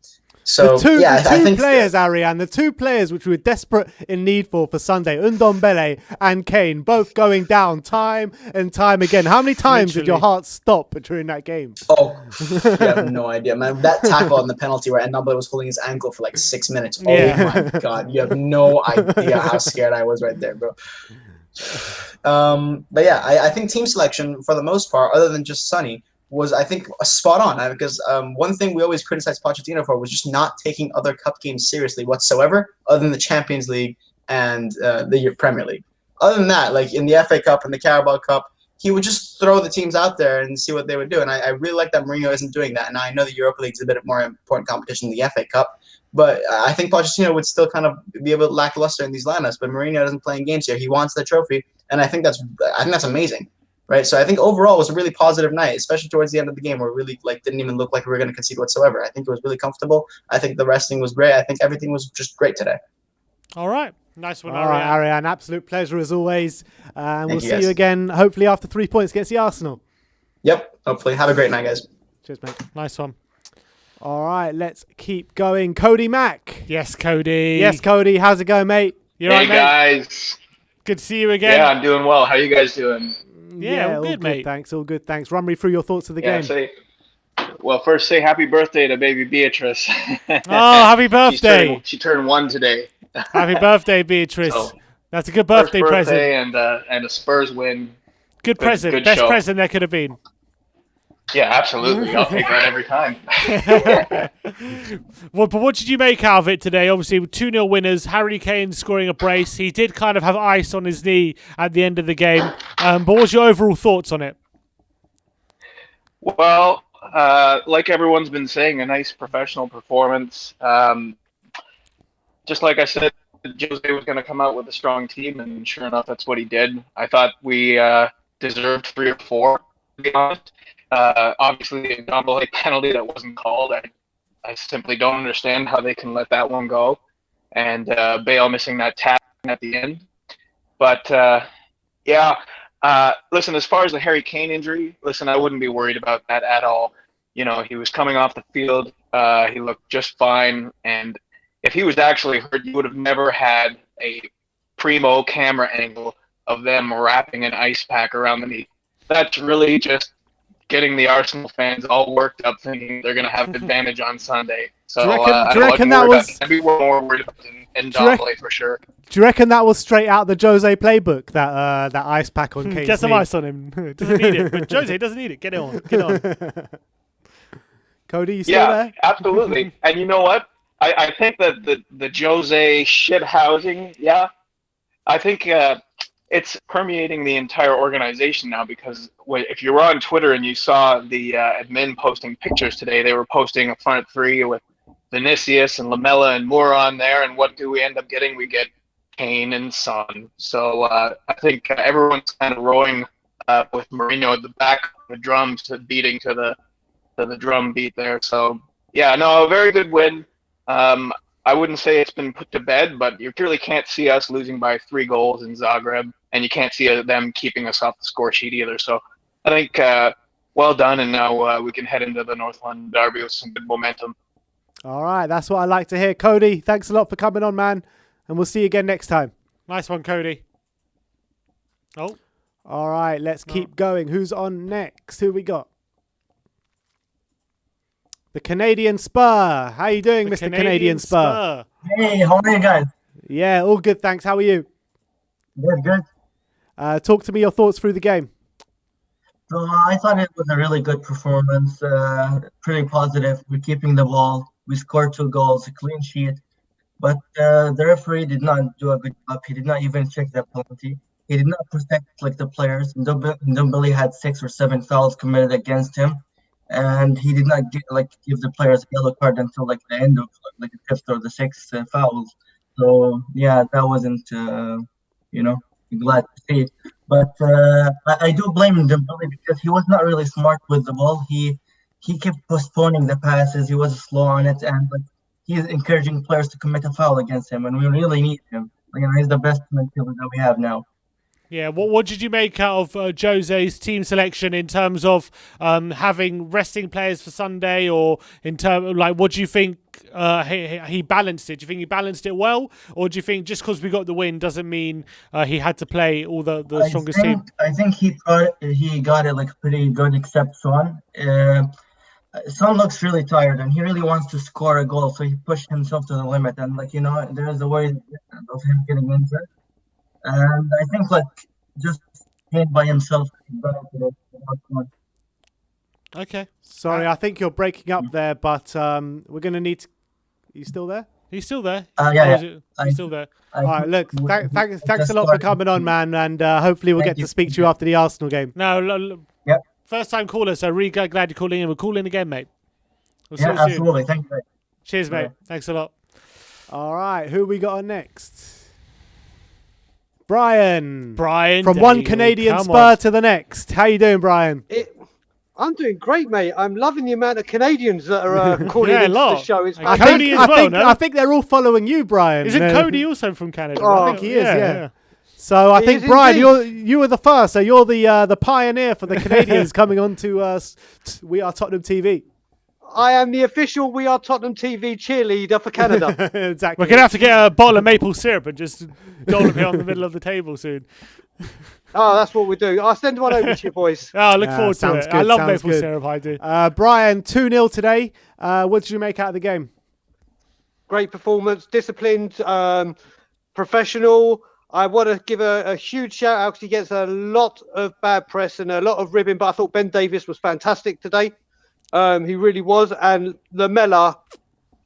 So the two players, Ariane, the 2 players which we were desperate in need for Sunday, Ndombele and Kane, both going down time and time again. How many times did your heart stop during that game? Oh, you have no idea, man. That tackle on the penalty where Ndombele was holding his ankle for 6 minutes. Oh my God, you have no idea how scared I was right there, bro. But I think team selection for the most part, other than just Sonny, was, I think, spot on because one thing we always criticized Pochettino for was just not taking other cup games seriously whatsoever, other than the Champions League and the Premier League. Other than that, in the FA Cup and the Carabao Cup, he would just throw the teams out there and see what they would do. And I really like that Mourinho isn't doing that. And I know the Europa League is a bit more important competition than the FA Cup, but I think Pochettino would still kind of be a bit lackluster in these lineups. But Mourinho doesn't play in games here. He wants the trophy, and I think that's amazing. Right, so I think overall it was a really positive night, especially towards the end of the game where it really didn't even look like we were going to concede whatsoever. I think it was really comfortable. I think the resting was great. I think everything was just great today. All right, nice one, Ariane. All right, Ariane, absolute pleasure as always. We'll see guys. you again, hopefully after 3 points against the Arsenal. Yep, hopefully. Have a great night, guys. Cheers, mate. Nice one. All right, let's keep going. Cody Mac. Yes, Cody. Yes, Cody. How's it going, mate? You all right, guys. Good to see you again. Yeah, I'm doing well. How are you guys doing? Yeah, all good, mate. Thanks, all good, thanks. Run me through your thoughts of the game. First say happy birthday to baby Beatrice. Oh, happy birthday! She turned 1 today. Happy birthday, Beatrice. So, That's a good birthday present. and a Spurs win. Good present. Good Best show. present there could have been. Yeah, absolutely. I'll take that every time. Well, but what did you make out of it today? Obviously, 2-0 winners. Harry Kane scoring a brace. He did kind of have ice on his knee at the end of the game. But what's your overall thoughts on it? Well, like everyone's been saying, a nice professional performance. Just like I said, Jose was going to come out with a strong team, and sure enough, that's what he did. I thought we deserved 3 or 4, to be honest. Obviously, the Ndombele penalty that wasn't called, I simply don't understand how they can let that one go. And Bale missing that tap at the end. But, listen, as far as the Harry Kane injury, I wouldn't be worried about that at all. You know, he was coming off the field. He looked just fine. And if he was actually hurt, you would have never had a primo camera angle of them wrapping an ice pack around the knee. That's really just getting the Arsenal fans all worked up, thinking they're going to have advantage on Sunday. So do you reckon that was? I'd be more worried about Ndombele for sure. Do you reckon that was straight out the Jose playbook? That ice pack on Kane's Get some knee? ice on him. Doesn't need it, but Jose doesn't need it. Get it on. Get on. Cody, you still there? Absolutely. And you know what? I think that the Jose shit housing, I think it's permeating the entire organization now, because if you were on Twitter and you saw the admin posting pictures today, they were posting a front 3 with Vinicius and Lamella and Moore on there, and what do we end up getting? We get Kane and Son. So I think everyone's kind of rowing with Mourinho at the back of the drums to beating to the drum beat there. So a very good win. I wouldn't say it's been put to bed, but you really can't see us losing by 3 goals in Zagreb, and you can't see them keeping us off the score sheet either. So I think well done, and now we can head into the North London derby with some good momentum. All right, that's what I like to hear. Cody, thanks a lot for coming on, man, and we'll see you again next time. Nice one, Cody. Oh. All right, let's keep going. Who's on next? Who we got? The Canadian Spur. How you doing, Mr. Canadian Spur? Hey, how are you guys? Yeah, all good, thanks. How are you? Good. Talk to me your thoughts through the game. So I thought it was a really good performance, pretty positive. We're keeping the ball. We scored 2 goals, a clean sheet. But the referee did not do a good job. He did not even check the penalty. He did not protect the players. Ndombele had 6 or 7 fouls committed against him. And he did not give the players a yellow card until the end of the 5th or the 6th fouls. So that wasn't glad to see. But I do blame Dembele, because he was not really smart with the ball. He kept postponing the passes. He was slow on it, and he's encouraging players to commit a foul against him, and we really need him. He's the best midfielder that we have now. Yeah, what did you make out of Jose's team selection in terms of having resting players for Sunday, or in terms what do you think he balanced it? Do you think he balanced it well, or do you think just because we got the win doesn't mean he had to play all the strongest team? I think he got it pretty good, except Son. Son looks really tired, and he really wants to score a goal, so he pushed himself to the limit, and there is a worry of him getting injured. And I think just playing by himself is better today. Okay. Sorry, I think you're breaking up there, but we're going to need to... Are you still there? He's still there. He's still there. All right, look, thanks a lot for coming on, man, and hopefully we'll get to speak to you after the Arsenal game. No, Yep. First time caller, so really glad you're calling in. We'll call in again, mate. We'll see you soon. Absolutely. Thank you. Cheers, mate. Thanks a lot. All right, who we got on next? Brian from Dele, one Canadian Spur to the next. How you doing, Brian? I'm doing great, mate. I'm loving the amount of Canadians that are calling into the show. It's Cody as well, no? I think they're all following you, Brian. Isn't Cody also from Canada? I think he is, yeah. So I think, Brian, you were the first. So you're the pioneer for the Canadians coming on to We Are Tottenham TV. I am the official We Are Tottenham TV cheerleader for Canada. Exactly. We're going to have to get a bottle of maple syrup and just dollop it on the middle of the table soon. Oh, that's what we do. I'll send one over to you, boys. Oh, I look forward to it. Good, I love sounds maple good. syrup, I do. Brian, 2-0 today. What did you make out of the game? Great performance, disciplined, professional. I want to give a huge shout out because he gets a lot of bad press and a lot of ribbing, but I thought Ben Davies was fantastic today. He really was. And Lamela,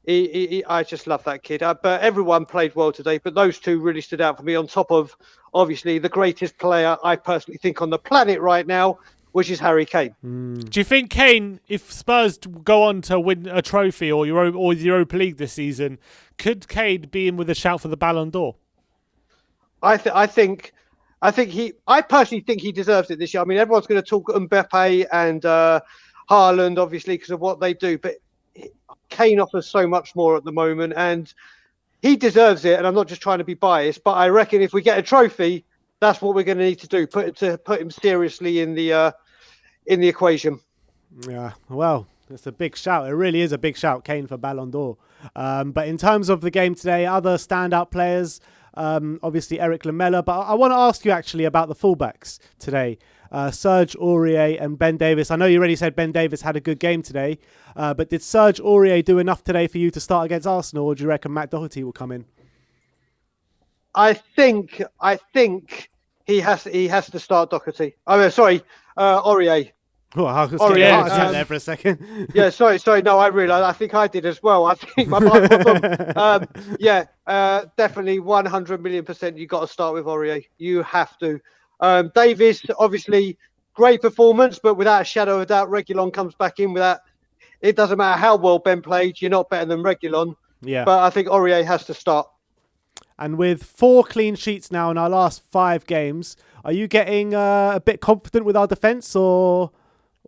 I just love that kid. But everyone played well today, but those two really stood out for me, on top of, obviously, the greatest player I personally think on the planet right now, which is Harry Kane. Do you think Kane, if Spurs go on to win a trophy or the Europa League this season, could Kane be in with a shout for the Ballon d'Or? I personally think he deserves it this year. I mean, everyone's going to talk Mbappe and Haaland, obviously, because of what they do, but Kane offers so much more at the moment, and he deserves it. And I'm not just trying to be biased, but I reckon if we get a trophy, that's what we're going to need to do. Put him seriously in the equation. Yeah, well, it's a big shout. It really is a big shout, Kane for Ballon d'Or. But in terms of the game today, other standout players, obviously Eric Lamela. But I want to ask you actually about the fullbacks today. Serge Aurier and Ben Davies. I know you already said Ben Davies had a good game today, but did Serge Aurier do enough today for you to start against Arsenal, or do you reckon Matt Doherty will come in? I think he has to start Doherty. I mean, sorry, Aurier. Oh, I was getting a heart attack there for a second. Yeah, sorry. No, I realised. I think I did as well. I think my mind definitely 100 million%. You got to start with Aurier. You have to. Davies, obviously, great performance, but without a shadow of a doubt, Reguilon comes back in. Without, it doesn't matter how well Ben played, you're not better than Reguilon. Yeah. But I think Aurier has to start. And with 4 clean sheets now in our last 5 games, are you getting a bit confident with our defence, or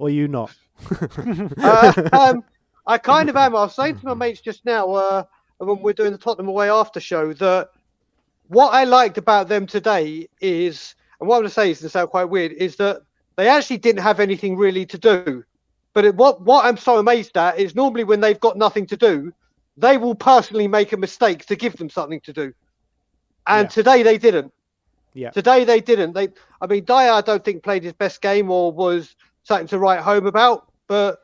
are you not? I kind of am. I was saying to my mates just now, when we're doing the Tottenham away after show, that what I liked about them today is, and what I'm going to say is, to sound quite weird, is that they actually didn't have anything really to do. But what I'm so amazed at is normally when they've got nothing to do, they will personally make a mistake to give them something to do. And today they didn't. Yeah. Today they didn't. I mean, Dyer, I don't think played his best game or was something to write home about, but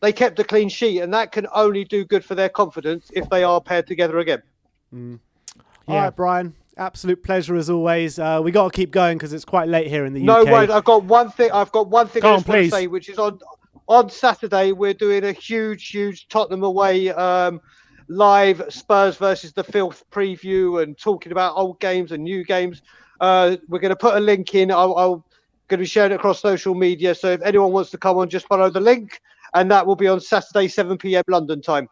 they kept a clean sheet, and that can only do good for their confidence if they are paired together again. All right, Brian. Absolute pleasure as always. We got to keep going because it's quite late here in the UK. No worries. I've got one thing I just want to say, which is on Saturday we're doing a huge Tottenham away live Spurs versus the Filth preview and talking about old games and new games. We're going to put a link in. I'm going to be sharing it across social media. So if anyone wants to come on, just follow the link, and that will be on Saturday, 7 p.m. London time.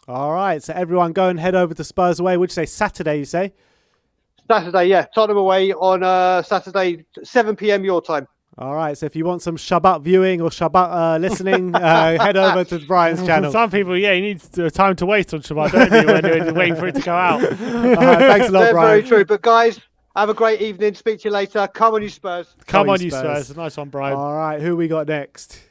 All right. So everyone go and head over to Spurs away. Would you say Saturday? You say? Saturday, yeah. Tottenham away on Saturday, 7 p.m. your time. All right. So if you want some Shabbat viewing or Shabbat listening, head over to Brian's channel. Some people, you need time to waste on Shabbat, don't you, when you're waiting for it to go out. Thanks a lot, Brian. Very true. But guys, have a great evening. Speak to you later. Come on, you Spurs. Come on, you Spurs. Nice one, Brian. All right. Who we got next?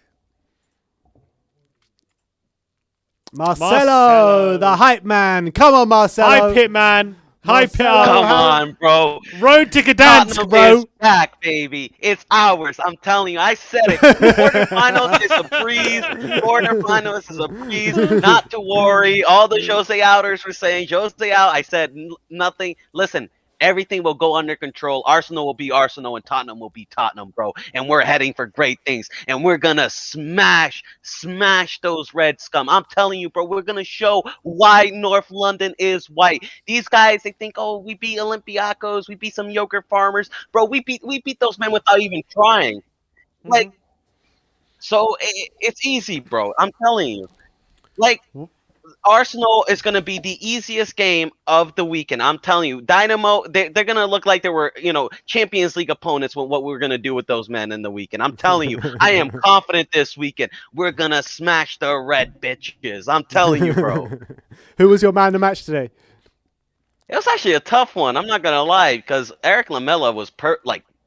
Marcelo, the hype man. Come on, Marcelo. Hype it, man. Hype it up. Come on, bro. Road to Gdansk, bro. Is back, baby. It's ours. I'm telling you. I said it. Quarterfinals is a breeze. Quarterfinals is a breeze. Not to worry. All the Jose outers were saying Jose out. I said nothing. Listen. Everything will go under control. Arsenal will be Arsenal and Tottenham will be Tottenham, bro. And we're heading for great things. And we're going to smash those red scum. I'm telling you, bro, we're going to show why North London is white. These guys, they think, oh, we beat Olympiacos. We beat some yogurt farmers. Bro, we beat those men without even trying. Like, so it's easy, bro. I'm telling you. Like, Arsenal is going to be the easiest game of the weekend. I'm telling you, Dinamo, they're going to look like they were, Champions League opponents with what we're going to do with those men in the weekend. I'm telling you, I am confident this weekend. We're going to smash the red bitches. I'm telling you, bro. Who was your man of the match today? It was actually a tough one. I'm not going to lie, because Eric Lamela was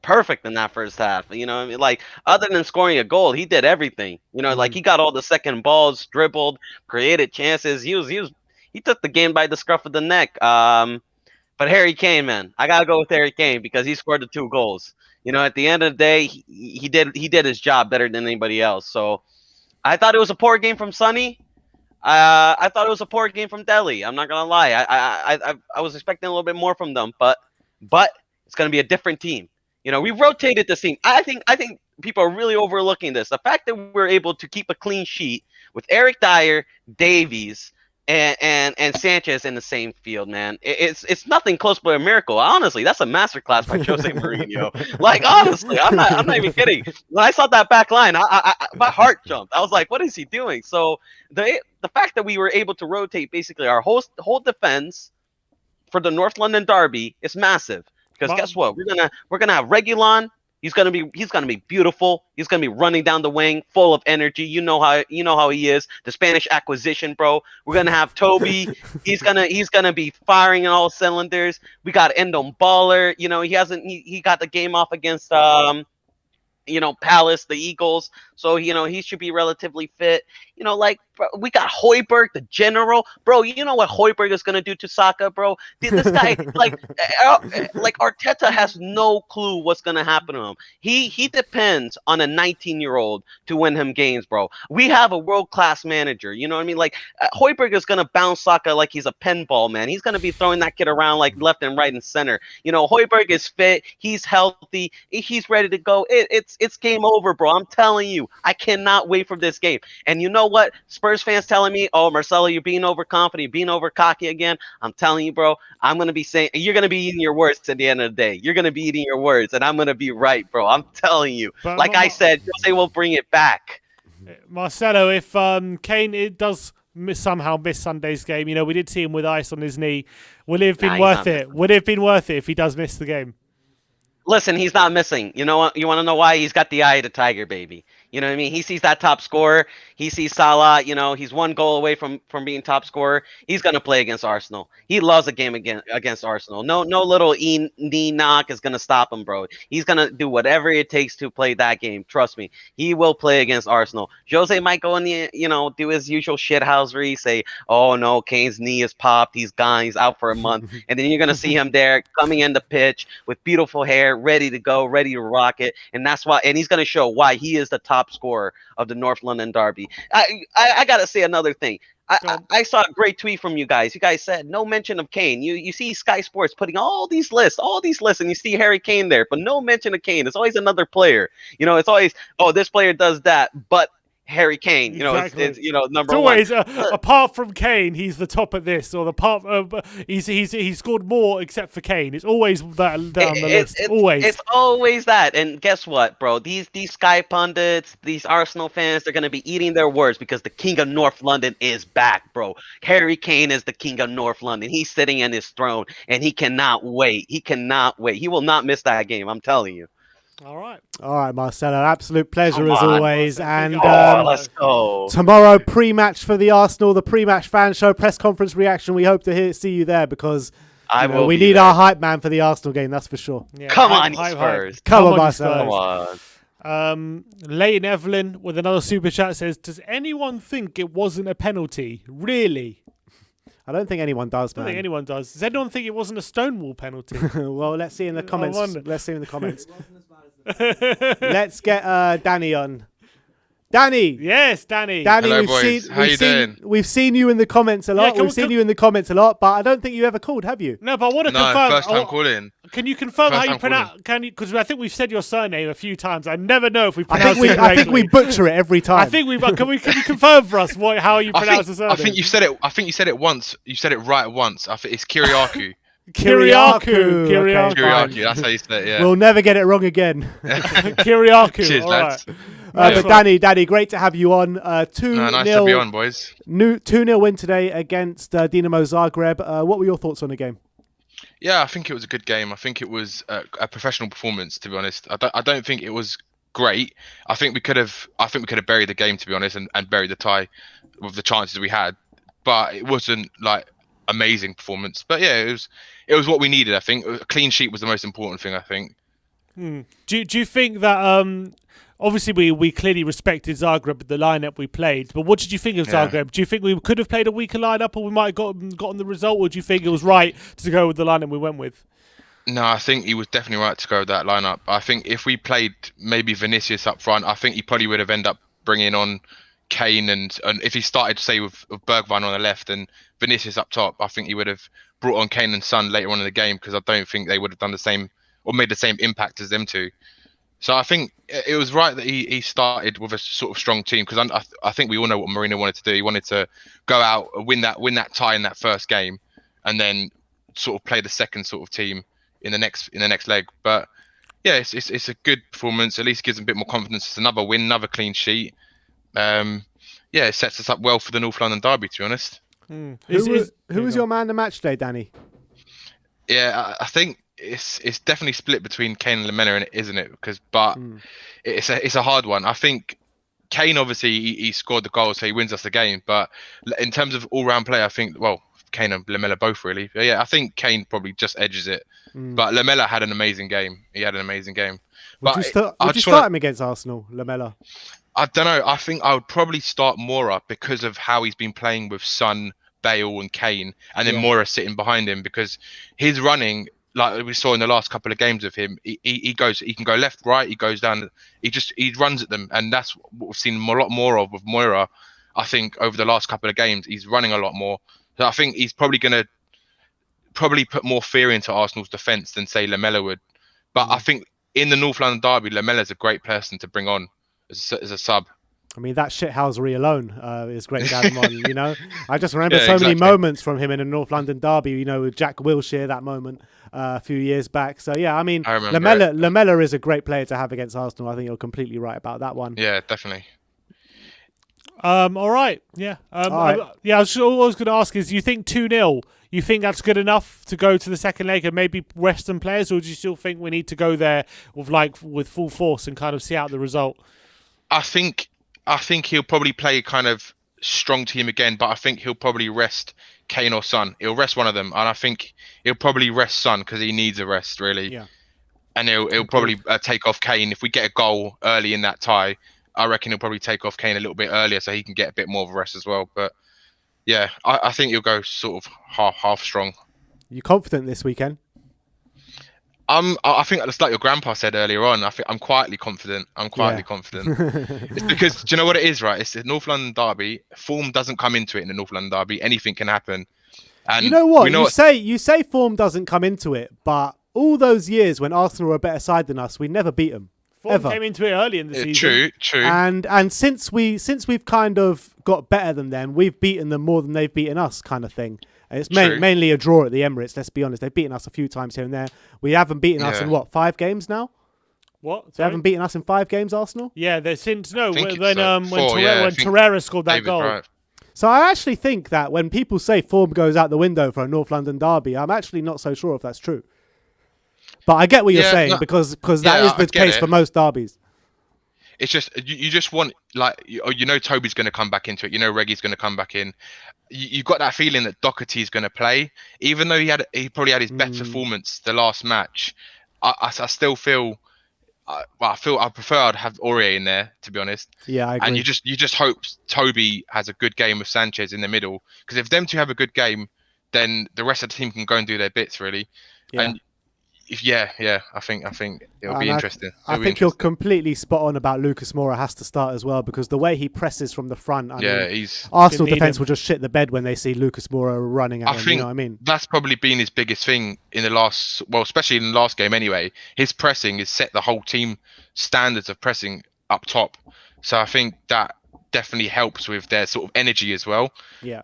perfect in that first half. You know what I mean? Like, other than scoring a goal, he did everything. You know, like he got all the second balls, dribbled, created chances. He took the game by the scruff of the neck. But Harry Kane, man, I gotta go with Harry Kane because he scored the 2 goals. You know, at the end of the day, he did his job better than anybody else. So I thought it was a poor game from Sonny. I thought it was a poor game from Dele. I'm not gonna lie. I was expecting a little bit more from them, but it's gonna be a different team. You know, we rotated the team. I think people are really overlooking this. The fact that we're able to keep a clean sheet with Eric Dyer, Davies, and Sanchez in the same field, man. It's nothing close but a miracle. Honestly, that's a masterclass by Jose Mourinho. Like, honestly, I'm not even kidding. When I saw that back line, my heart jumped. I was like, what is he doing? So the fact that we were able to rotate basically our whole defense for the North London derby is massive. Because guess what? We're gonna have Reguilon. He's gonna be beautiful. He's gonna be running down the wing, full of energy. You know how he is. The Spanish acquisition, bro. We're gonna have Toby. He's gonna be firing on all cylinders. We got Endon Baller. You know, he got the game off against Palace, the Eagles. So, he should be relatively fit. Like, bro, we got Højbjerg, the general. Bro, you know what Højbjerg is going to do to Saka, bro? This guy, like Arteta has no clue what's going to happen to him. He depends on a 19-year-old to win him games, bro. We have a world-class manager. You know what I mean? Like, Højbjerg is going to bounce Saka like he's a pinball, man. He's going to be throwing that kid around like left and right and center. Højbjerg is fit. He's healthy. He's ready to go. It's game over, bro. I'm telling you. I cannot wait for this game. And you know what? Spurs fans telling me, oh, Marcelo, you're being overconfident, you're being over cocky again. I'm telling you, bro, I'm going to be saying, you're going to be eating your words at the end of the day. You're going to be eating your words, and I'm going to be right, bro. I'm telling you. But like I said, Jose will bring it back. Marcelo, if Kane does somehow miss Sunday's game, we did see him with ice on his knee. Would it have been worth it? Would it have been worth it if he does miss the game? Listen, he's not missing. You know what? You want to know why? He's got the eye of the tiger, baby. You know what I mean? He sees that top scorer. He sees Salah. He's 1 goal away from being top scorer. He's gonna play against Arsenal. He loves a game against Arsenal. No little knee knock is gonna stop him, bro. He's gonna do whatever it takes to play that game. Trust me. He will play against Arsenal. Jose might go in the do his usual shithousery, say, "Oh no, Kane's knee is popped. He's gone. He's out for a month." And then you're gonna see him there coming in the pitch with beautiful hair, ready to go, ready to rock it. And that's why. And he's gonna show why he is the top scorer of the North London derby. I gotta say another thing. I saw a great tweet from you guys. You guys said no mention of Kane. You see Sky Sports putting all these lists, and you see Harry Kane there, but no mention of Kane. It's always another player. It's always, oh, this player does that, but Harry Kane, exactly. it's number it's always, one. Apart from Kane, he's the top of this, or the part he's scored more except for Kane. It's always that down the list. Always, it's always that. And guess what, bro? These Sky pundits, these Arsenal fans, they're gonna be eating their words because the King of North London is back, bro. Harry Kane is the King of North London. He's sitting in his throne, and he cannot wait. He cannot wait. He will not miss that game. I'm telling you. All right, Marcelo. Absolute pleasure as always. And let's go. Tomorrow, pre-match for the Arsenal, the pre-match fan show, press conference reaction. We hope to see you there because we need our hype man for the Arsenal game. That's for sure. Yeah, come on, Spurs. Come on, Marcelo. Come on. Leighton Evelyn with another super chat says, "Does anyone think it wasn't a penalty? Really?" I don't think anyone does, man. I don't think anyone does. Does anyone think it wasn't a Stonewall penalty? Well, let's see in the comments. Let's see in the comments. Let's get Danny on. Danny. Yes, Danny. Hello, boys. How you doing? We've seen you in the comments a lot. We've seen you in the comments a lot, but I don't think you ever called, have you? No, but I want to confirm. First time calling. Can you confirm how you pronounce? Because I think we've said your surname a few times. I never know if we pronounce it correctly. I think we butcher it every time. I think we. Can you confirm for us how you pronounce the surname? I think you said it. I think you said it once. You said it right once. I think it's Kiriakou. Kiriakou. That's how you say it. Yeah. We'll never get it wrong again. Kiriakou. Cheers, lads. But Danny, great to have you on. 2-0. Nice to be on, boys. 2-0 win today against Dinamo Zagreb. What were your thoughts on the game? Yeah, I think it was a good game. I think it was a professional performance. To be honest, I don't think it was great. I think we could have buried the game, to be honest, and buried the tie with the chances we had. But it wasn't like amazing performance. But yeah, it was what we needed. I think a clean sheet was the most important thing. I think. Do you think that obviously we clearly respected Zagreb with the lineup we played, but what did you think of Zagreb? Do you think we could have played a weaker lineup, or we might have gotten the result, or do you think it was right to go with the lineup we went with? No, I think he was definitely right to go with that lineup. I think if we played maybe Vinicius up front, I think he probably would have ended up bringing on Kane, and if he started, say, with Bergwijn on the left and Vinicius up top, I think he would have brought on Kane and Son later on in the game, because I don't think they would have done the same or made the same impact as them two. So I think it was right that he started with a sort of strong team, because I think we all know what Mourinho wanted to do. He wanted to go out, win that tie in that first game, and then sort of play the second sort of team in the next leg. But yeah, it's a good performance. At least gives them a bit more confidence. It's another win, another clean sheet. Yeah, it sets us up well for the North London derby, to be honest. Who was your man of the match today, Danny? Yeah, I think it's definitely split between Kane and Lamela, isn't it? It's a hard one. I think Kane, obviously he scored the goal, so he wins us the game. But in terms of all-round play, I think, well, Kane and Lamela both really. But yeah, I think Kane probably just edges it. But Lamela had an amazing game. He had an amazing game. Would you start him against Arsenal, Lamela? I don't know. I think I would probably start Moura because of how he's been playing with Son, Bale and Kane, and then Moura sitting behind him, because his running, like we saw in the last couple of games of him, he can go left, right, he goes down, he runs at them, and that's what we've seen a lot more of with Moura. I think over the last couple of games, he's running a lot more. So I think he's probably going to put more fear into Arsenal's defence than, say, Lamela would. But I think in the North London derby, Lamela's a great person to bring on as a sub. I mean, that shithousery alone is great to have him on, you know. I just remember many moments from him in the North London derby, you know, with Jack Wilshere, that moment a few years back. So, yeah, I mean, Lamela is a great player to have against Arsenal. I think you're completely right about that one. Yeah, definitely. All right. Yeah. All right. I was going to ask is, you think 2-0, you think that's good enough to go to the second leg and maybe rest some players, or do you still think we need to go there with full force and kind of see out the result? I think he'll probably play a kind of strong team again, but I think he'll probably rest Kane or Son. He'll rest one of them, and I think he'll probably rest Son because he needs a rest, really. Yeah. And he'll probably take off Kane. If we get a goal early in that tie, I reckon he'll probably take off Kane a little bit earlier so he can get a bit more of a rest as well. But yeah, I think he'll go sort of half strong. You confident this weekend? I think it's like your grandpa said earlier on. I think I'm quietly confident. Confident. It's because, do you know what it is, right? It's the North London derby. Form doesn't come into it in the North London derby. Anything can happen. And you know what? You say form doesn't come into it, but all those years when Arsenal were a better side than us, we never beat them. Form came into it early in the season. True. And since we've kind of got better than them, we've beaten them more than they've beaten us, kind of thing. And it's mainly a draw at the Emirates. Let's be honest; they've beaten us a few times here and there. We haven't beaten us in 5 games now. What? They haven't beaten us in 5 games, Arsenal. Yeah, when Four, Torreira scored that goal. Right. So I actually think that when people say form goes out the window for a North London derby, I'm actually not so sure if that's true. But I get what you're saying, because that is the case for most derbies. It's just you just want, like, you know, Toby's going to come back into it. You know, Reggie's going to come back in. You got that feeling that Doherty's going to play, even though he probably had his best performance the last match. I still feel. I prefer I'd have Aurier in there, to be honest. Yeah, I agree. And you just hope Toby has a good game with Sanchez in the middle, because if them two have a good game, then the rest of the team can go and do their bits, really. Yeah. And I think it'll be interesting. I think you're completely spot on about Lucas Moura has to start as well, because the way he presses from the front, I mean, Arsenal defence will just shit the bed when they see Lucas Moura running at him. You know what I mean? That's probably been his biggest thing in the last, especially in the last game anyway. His pressing has set the whole team standards of pressing up top. So I think that definitely helps with their sort of energy as well. Yeah.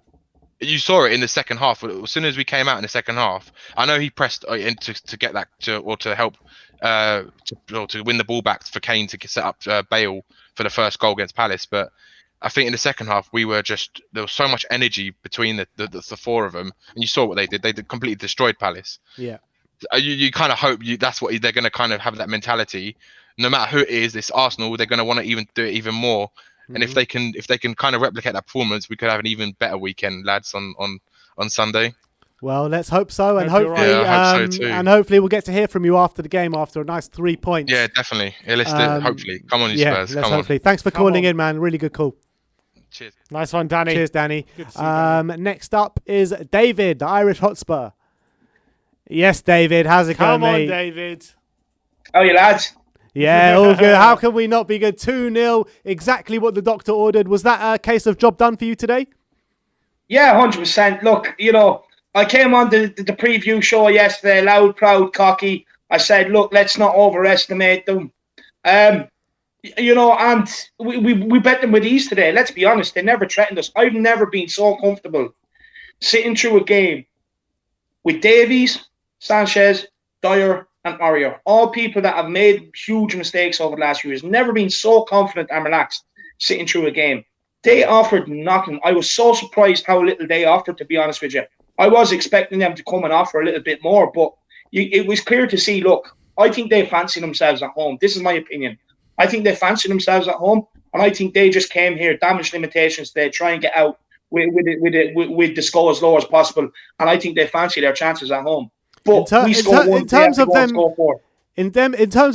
You saw it in the second half. As soon as we came out in the second half, I know he pressed to get that to help to win the ball back for Kane to set up Bale for the first goal against Palace. But I think in the second half there was so much energy between the four of them, and you saw what they did. They completely destroyed Palace. Yeah. You kind of hope that's what they're going to kind of have, that mentality. No matter who it is, it's Arsenal. They're going to want to do it even more. And if they can kind of replicate that performance, we could have an even better weekend, lads, on Sunday. Well, let's hope so, and Hope you're hopefully, right. Yeah, I hope so too. and hopefully we'll get to hear from you after the game after a nice 3 points. Yeah, definitely. Yeah, hopefully. Come on, you yeah, Spurs. let's Come hopefully. on. Thanks for Come calling on. in, man. Really good call. Cheers. Nice one, Danny. Cheers, Danny. Good to see you, Danny. Next up is David, the Irish Hotspur. Yes, David. How's it Come going, on, mate? David. How are you, lads? Yeah, all good. How can we not be good? 2-0, exactly what the doctor ordered. Was that a case of job done for you today? Yeah, 100%. Look, I came on the preview show yesterday, loud, proud, cocky. I said, look, let's not overestimate them. And we bet them with ease today. Let's be honest, they never threatened us. I've never been so comfortable sitting through a game with Davies, Sanchez, Dyer, and Aurier. All people that have made huge mistakes over the last few years. Never been so confident and relaxed sitting through a game. They offered nothing. I was so surprised how little they offered, to be honest with you. I was expecting them to come and offer a little bit more, but it was clear to see, look, I think they fancy themselves at home. This is my opinion. I think they fancy themselves at home, and I think they just came here, damage limitations, they try and get out with the score as low as possible, and I think they fancy their chances at home. But in terms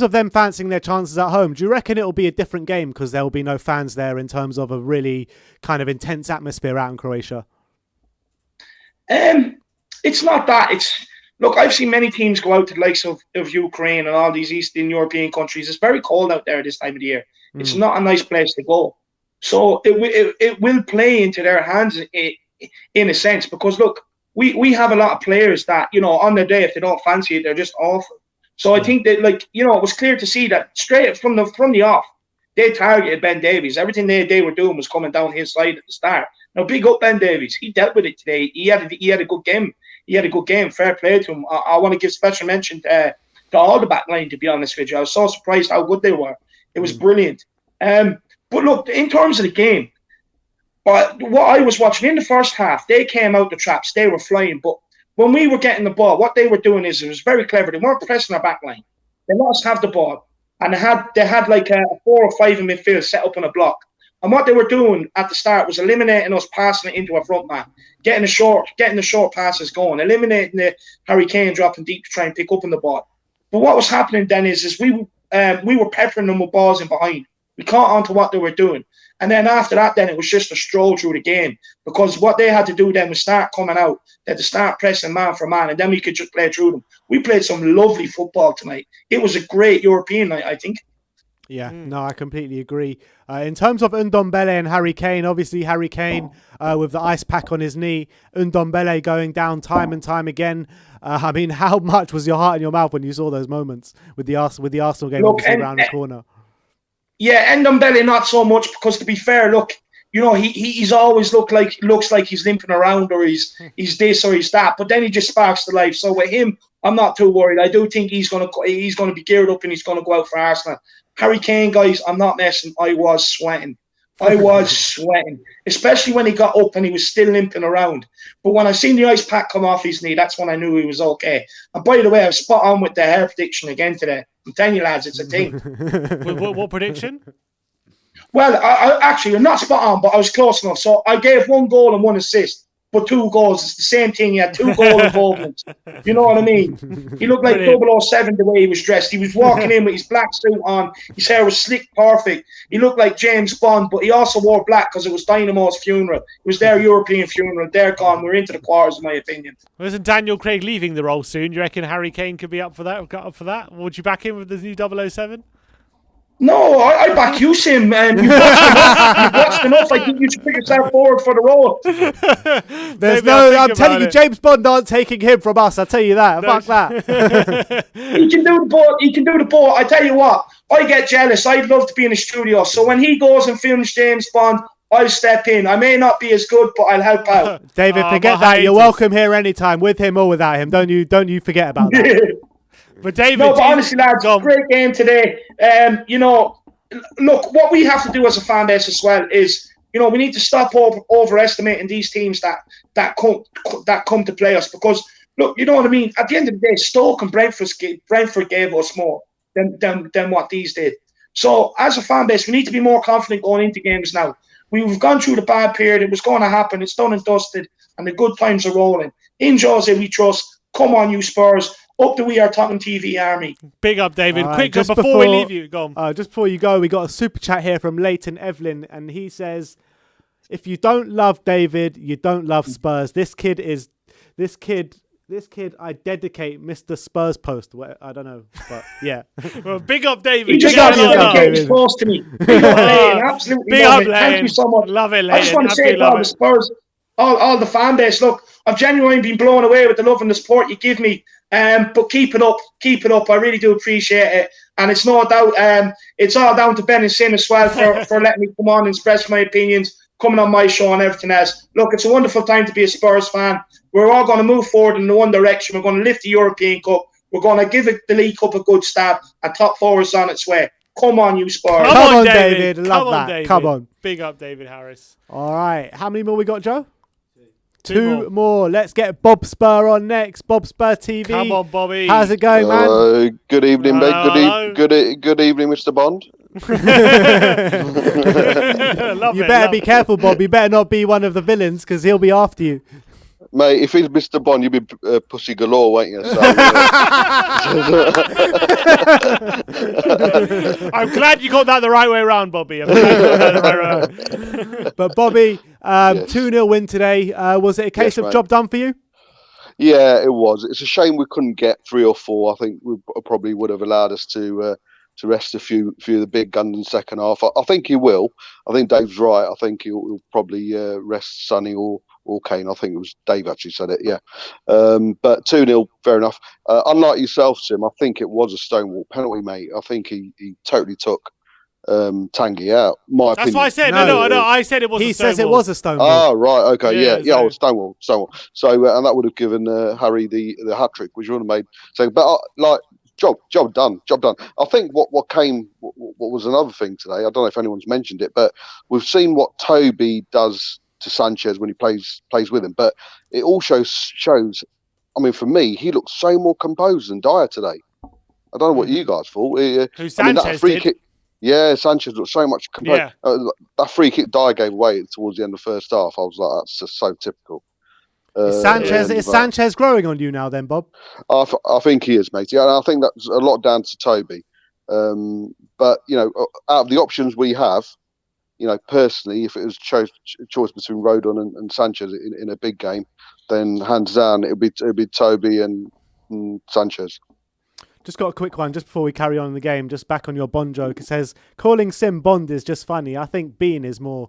of them fancying their chances at home, do you reckon it'll be a different game because there will be no fans there in terms of a really kind of intense atmosphere out in Croatia? It's not that. Look, I've seen many teams go out to the likes of Ukraine and all these Eastern European countries. It's very cold out there this time of the year. It's not a nice place to go. So it will play into their hands in a sense because, look, we have a lot of players that, on their day, if they don't fancy it, they're just awful. So I think that, it was clear to see that straight from the off, they targeted Ben Davies. Everything they were doing was coming down his side at the start. Now, big up Ben Davies. He dealt with it today. He had a good game. He had a good game. Fair play to him. I want to give special mention to all the back line, to be honest with you. I was so surprised how good they were. It was brilliant. But look, in terms of the game, what I was watching in the first half, they came out the traps. They were flying. But when we were getting the ball, what they were doing is it was very clever. They weren't pressing our back line. They let us have the ball. And they had like a 4 or 5 in midfield set up in a block. And what they were doing at the start was eliminating us passing it into a front man, getting the short passes going, eliminating the Harry Kane dropping deep to try and pick up on the ball. But what was happening then is we were peppering them with balls in behind. We caught on to what they were doing. And then after that, then it was just a stroll through the game because what they had to do then was start coming out. They had to start pressing man for man, and then we could just play through them. We played some lovely football tonight. It was a great European night, I think. Yeah, no, I completely agree. In terms of Ndombele and Harry Kane, obviously Harry Kane with the ice pack on his knee, Ndombele going down time and time again. I mean, how much was your heart in your mouth when you saw those moments with the Arsenal game obviously around the corner? Yeah, Ndombele not so much because, to be fair, look, he's always looks like he's limping around or he's this or he's that, but then he just sparks to life. So with him, I'm not too worried. I do think he's gonna be geared up and he's gonna go out for Arsenal. Harry Kane, guys, I'm not messing. I was sweating, especially when he got up and he was still limping around. But when I seen the ice pack come off his knee, that's when I knew he was okay. And by the way, I was spot on with the hair prediction again today. I'm telling you, lads, it's a thing. What prediction? Well, I actually, I'm not spot on, but I was close enough. So I gave 1 goal and 1 assist, but 2 goals. It's the same thing. He had 2 goal involvements. You know what I mean? He looked like 007 the way he was dressed. He was walking in with his black suit on. His hair was slick, perfect. He looked like James Bond, but he also wore black because it was Dynamo's funeral. It was their European funeral. They're gone. We're into the quarters, in my opinion. Well, isn't Daniel Craig leaving the role soon? Do you reckon Harry Kane could be up for that? Got up for that? Would you back him with the new 007? No, I back you, Sim, man. You've watched enough. I think you should put yourself forward for the role. I'm telling you, James Bond aren't taking him from us. I'll tell you that. Fuck that. He can do the boat. I tell you what, I get jealous. I'd love to be in the studio. So when he goes and films James Bond, I'll step in. I may not be as good, but I'll help out. David, forget that. You're welcome here anytime, with him or without him. Don't you forget about that. But David, no, but honestly, lads, great game today. Look, what we have to do as a fan base as well is, we need to stop overestimating these teams that come to play us. Because, look, you know what I mean. At the end of the day, Stoke and Brentford gave us more than what these did. So, as a fan base, we need to be more confident going into games now. We've gone through the bad period. It was going to happen. It's done and dusted, and the good times are rolling. In Jose we trust. Come on, you Spurs. Up the We Are Tottenham TV army. Big up, David. All right, Quick, just before we leave you, go on. Just before you go, we got a super chat here from Leighton Evelyn, and he says, "If you don't love David, you don't love Spurs. This kid, I dedicate Mr. Spurs post." Well, I don't know, but yeah. Well, big up, David. He just got to dedicate his post to me. Big up, Leighton. Absolutely Big love up, it. Thank you so much. Love it, Leighton. I just want to say to all the Spurs, all the fan base, look, I've genuinely been blown away with the love and the support you give me. But keep it up. I really do appreciate it. And it's no doubt, it's all down to Ben and Sin as well for letting me come on and express my opinions, coming on my show and everything else. Look, it's a wonderful time to be a Spurs fan. We're all going to move forward in the one direction. We're going to lift the European Cup. We're going to give the League Cup a good stab, and top four is on its way. Come on, you Spurs. Come on, David. Love that. David. Come on. Big up, David Harris. All right. How many more we got, Joe? Two more. Let's get Bob Spur on next. Bob Spur TV. Come on, Bobby. How's it going, man? Good evening, mate. Good evening, Mr. Bond. You better be careful, Bob. You better not be one of the villains, because he'll be after you. Mate, if he's Mr. Bond, you'll be pussy galore, won't you? So, I'm glad you got that the right way around, Bobby. I'm glad you got that the right way around. But Bobby, 2-0 win today. Was it a case of job done for you? Yeah, it was. It's a shame we couldn't get 3 or 4. I think we probably would have allowed us to rest a few of the big guns in the second half. I think he will. I think Dave's right. I think he'll probably rest Sonny or Kane. I think it was Dave actually said it, yeah. But 2-0, fair enough. Unlike yourself, Sim, I think it was a stonewall penalty, mate. I think he totally took Tanguy out. That's what I said. No, I said it was he a stonewall. says it was a stonewall. Oh, right, okay, yeah, stonewall. So, and that would have given Harry the hat-trick, which would have made... But, job done. I think what was another thing today, I don't know if anyone's mentioned it, but we've seen what Toby does to Sanchez when he plays with him, but it also shows, I mean, for me, he looked so more composed than Dyer today. I don't know what you guys thought. Who Sanchez that free did? kick, yeah, Sanchez looked so much composed. Yeah. That free kick Dyer gave away towards the end of the first half, I was like, that's just so typical. Is Sanchez growing on you now then, Bob? I think he is, mate. Yeah, and I think that's a lot down to Toby. But, out of the options we have, personally, if it was choice between Rodon and Sanchez in a big game, then hands down it'd be Toby and Sanchez. Just got a quick one just before we carry on in the game. Just back on your Bond joke. It says calling Sim Bond is just funny. I think Bean is better.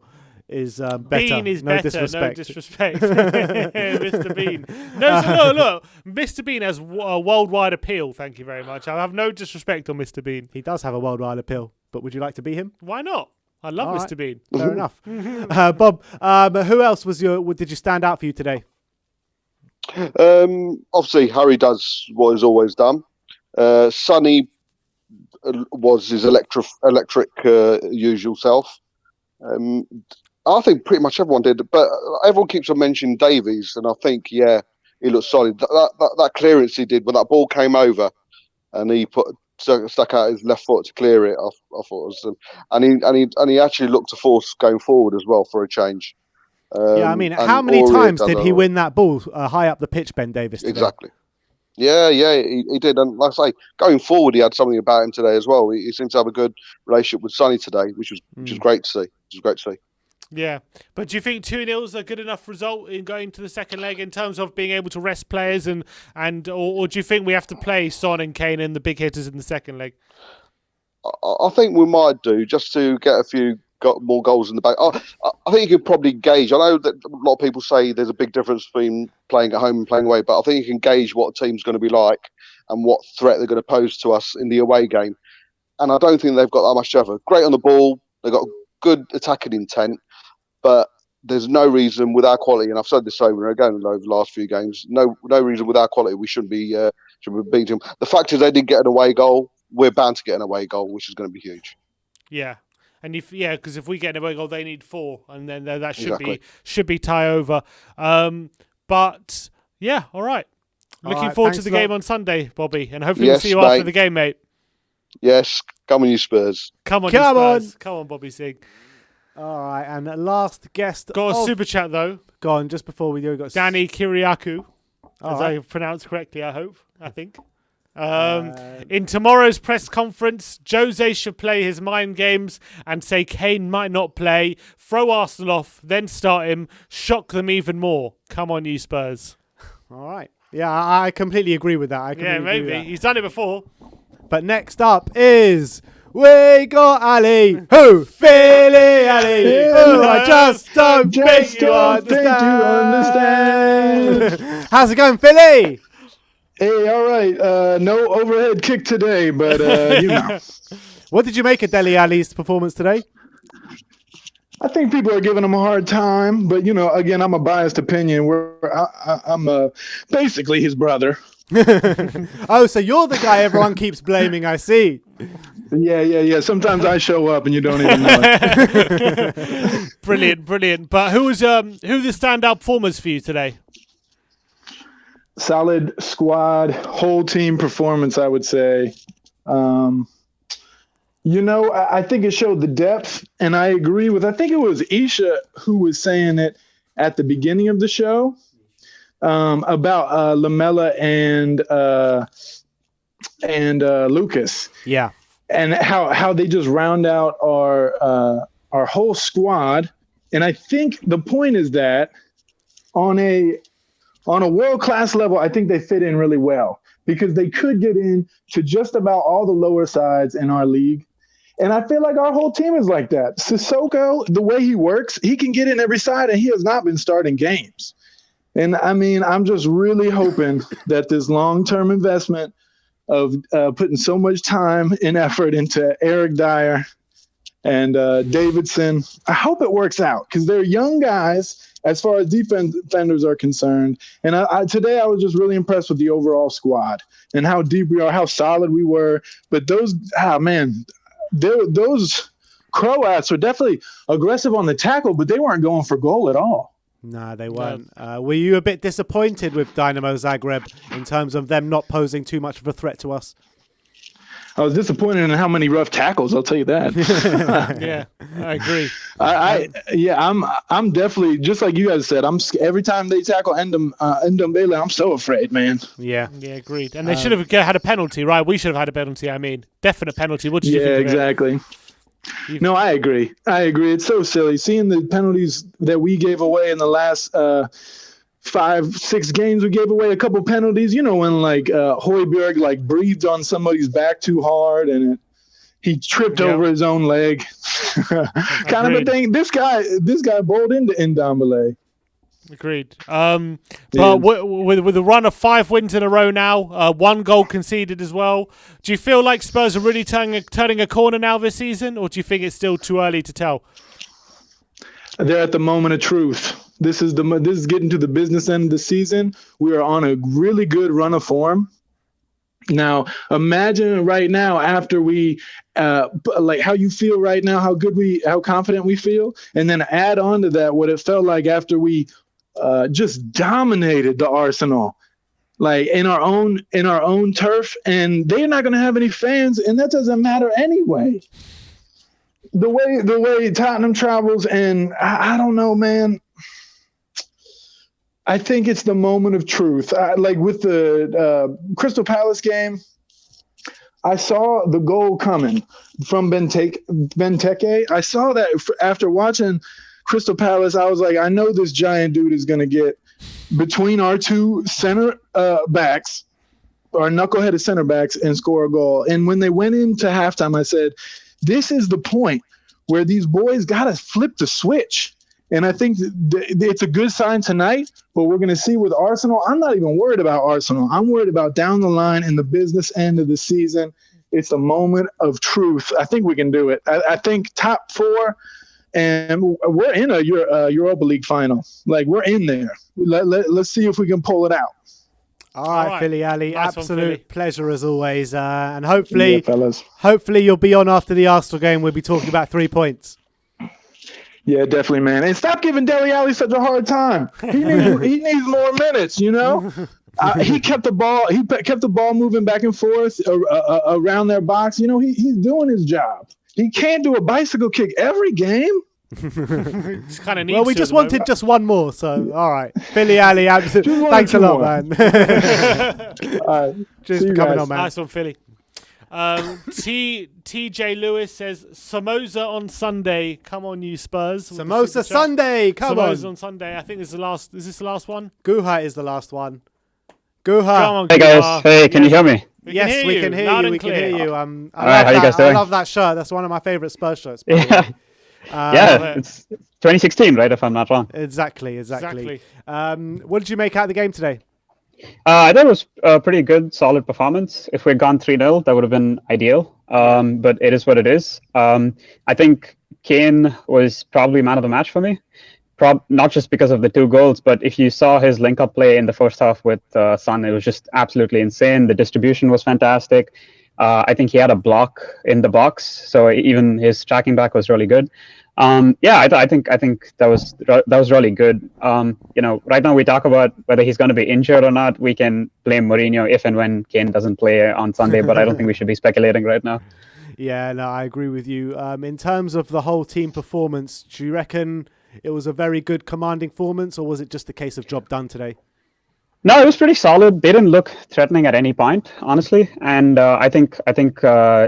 Bean is no better. Disrespect. No disrespect, Mr. Bean. Look, Mr. Bean has a worldwide appeal. Thank you very much. I have no disrespect on Mr. Bean. He does have a worldwide appeal, but would you like to be him? Why not? I love All Mr. right. Bean. Fair enough. Bob, who else did you stand out for you today? Obviously, Harry does what he's always done. Sonny was his electric usual self. I think pretty much everyone did, but everyone keeps on mentioning Davies, and I think, he looked solid. That clearance he did when that ball came over, and he stuck out his left foot to clear it. I thought it was, and he actually looked a force going forward as well for a change. I mean, how many times did he win that ball high up the pitch, Ben Davies? Today? Exactly. Yeah, he did, and like I say, going forward, he had something about him today as well. He seemed to have a good relationship with Sonny today, which was great to see. Yeah, but do you think 2-0 is a good enough result in going to the second leg in terms of being able to rest players, or do you think we have to play Son and Kane and the big hitters in the second leg? I think we might do, just to get a few more goals in the back. I think you can probably gauge. I know that a lot of people say there's a big difference between playing at home and playing away, but I think you can gauge what a team's going to be like and what threat they're going to pose to us in the away game. And I don't think they've got that much to offer. Great on the ball, they've got good attacking intent, but there's no reason with our quality, and I've said this over and again over the last few games, no reason with our quality we shouldn't be beating them. The fact is they didn't get an away goal. We're bound to get an away goal, which is going to be huge. Yeah. And because if we get an away goal, they need 4, and then that should be tie over. But yeah, all right. Looking forward to the game on Sunday, Bobby, and hopefully we'll see you after the game, mate. Yes, come on, you Spurs. Come on, Spurs. Come on, Bobby Sig. All right, and last guest. Got a super chat though. Go on, just before we do, got Danny Kiriakou. as I pronounced correctly, I think. In tomorrow's press conference, Jose should play his mind games and say Kane might not play, throw Arsenal off, then start him, shock them even more. Come on, you Spurs. All right. Yeah, I completely agree with that. Maybe. He's done it before. But next up is... We got Alli. Who? Philly Alli. Oh, I just don't think you understand. How's it going, Philly? Hey, all right. No overhead kick today, but you know. What did you make of Dele Alli's performance today? I think people are giving him a hard time, but you know, again, I'm a biased opinion. I'm basically his brother. Oh, so you're the guy everyone keeps blaming, I see. Yeah. Sometimes I show up and you don't even know it. Brilliant. But who are the standout performers for you today? Solid squad, whole team performance, I would say. You know, I think it showed the depth, and I agree with, I think it was Isha who was saying it at the beginning of the show about Lamella and Lucas. Yeah. And how they just round out our whole squad. And I think the point is that on a world-class level, I think they fit in really well because they could get in to just about all the lower sides in our league. And I feel like our whole team is like that. Sissoko, the way he works, he can get in every side, and he has not been starting games. And, I mean, I'm just really hoping that this long-term investment of putting so much time and effort into Eric Dyer and Davidson, I hope it works out because they're young guys as far as defenders are concerned. And today I was just really impressed with the overall squad and how deep we are, how solid we were. But those Croats were definitely aggressive on the tackle, but they weren't going for goal at all. No, they weren't. Were you a bit disappointed with Dinamo Zagreb in terms of them not posing too much of a threat to us? I was disappointed in how many rough tackles. I'll tell you that. Yeah, I agree. I'm definitely just like you guys said. Every time they tackle Ndombele, I'm so afraid, man. Yeah, agreed. And they should have had a penalty, right? We should have had a penalty. I mean, definite penalty. What did you think? Yeah, exactly. No, I agree. It's so silly seeing the penalties that we gave away in the last 5-6 games. We gave away a couple penalties. You know, when like Højbjerg like breathed on somebody's back too hard and he tripped over his own leg, kind of a thing. This guy bowled into Ndombele. Agreed. But with a run of 5 wins in a row now, 1 goal conceded as well. Do you feel like Spurs are really turning a corner now this season, or do you think it's still too early to tell? They're at the moment of truth. This is getting to the business end of the season. We are on a really good run of form. Now, imagine right now after we like how you feel right now, how confident we feel, and then add on to that what it felt like after we just dominated the Arsenal, like in our own turf, and they're not going to have any fans, and that doesn't matter anyway. The way Tottenham travels, and I don't know, man. I think it's the moment of truth. Like with the Crystal Palace game, I saw the goal coming from Benteke. I saw that after watching Crystal Palace. I was like, I know this giant dude is going to get between our two center backs, our knuckleheaded center backs, and score a goal. And when they went into halftime, I said, this is the point where these boys got to flip the switch. And I think it's a good sign tonight, but we're going to see with Arsenal. I'm not even worried about Arsenal. I'm worried about down the line in the business end of the season. It's a moment of truth. I think we can do it. I think top 4, and we're in a Europa League final. Like, we're in there. Let's see if we can pull it out. All right, Philly Alli, nice absolute pleasure as always. And hopefully you'll be on after the Arsenal game. We'll be talking about 3 points. Yeah, definitely, man. And stop giving Dele Alli such a hard time. He needs more minutes, you know? He kept the ball. He kept the ball moving back and forth around their box. You know, he's doing his job. He can't do a bicycle kick every game. Just kind of needs Well, we to just at the wanted moment. just one more, so all right. Philly, Alli, wanted thanks a two lot, more. man. All right. Cheers See for you coming guys. on, man. Nice one, Philly. TJ Lewis says Samosa on Sunday. Come on, you Spurs. with the Samosa super chat. Sunday, come Samosa on. on Sunday. I think this is the last. Is this the last one? Guha is the last one. Guha. Come on, Hey Guha. guys, hey, can you hear me? Yes, we can hear loud you. and We can clear. hear you. All right, how you guys I doing? love that shirt. That's one of my favorite Spurs shirts. By the Yeah, way. yeah, it's 2016, right? If I'm not wrong. Exactly. What did you make out of the game today? I thought it was a pretty good, solid performance. If we'd gone 3-0, that would have been ideal. But it is what it is. I think Kane was probably man of the match for me. Not just because of the 2 goals, but if you saw his link-up play in the first half with Son, it was just absolutely insane. The distribution was fantastic. I think he had a block in the box, so even his tracking back was really good. I think that was really good. Right now we talk about whether he's going to be injured or not. We can blame Mourinho if and when Kane doesn't play on Sunday, but I don't think we should be speculating right now. Yeah, no, I agree with you. In terms of the whole team performance, do you reckon it was a very good commanding performance, or was it just a case of job done today? No, it was pretty solid. They didn't look threatening at any point, honestly. And I think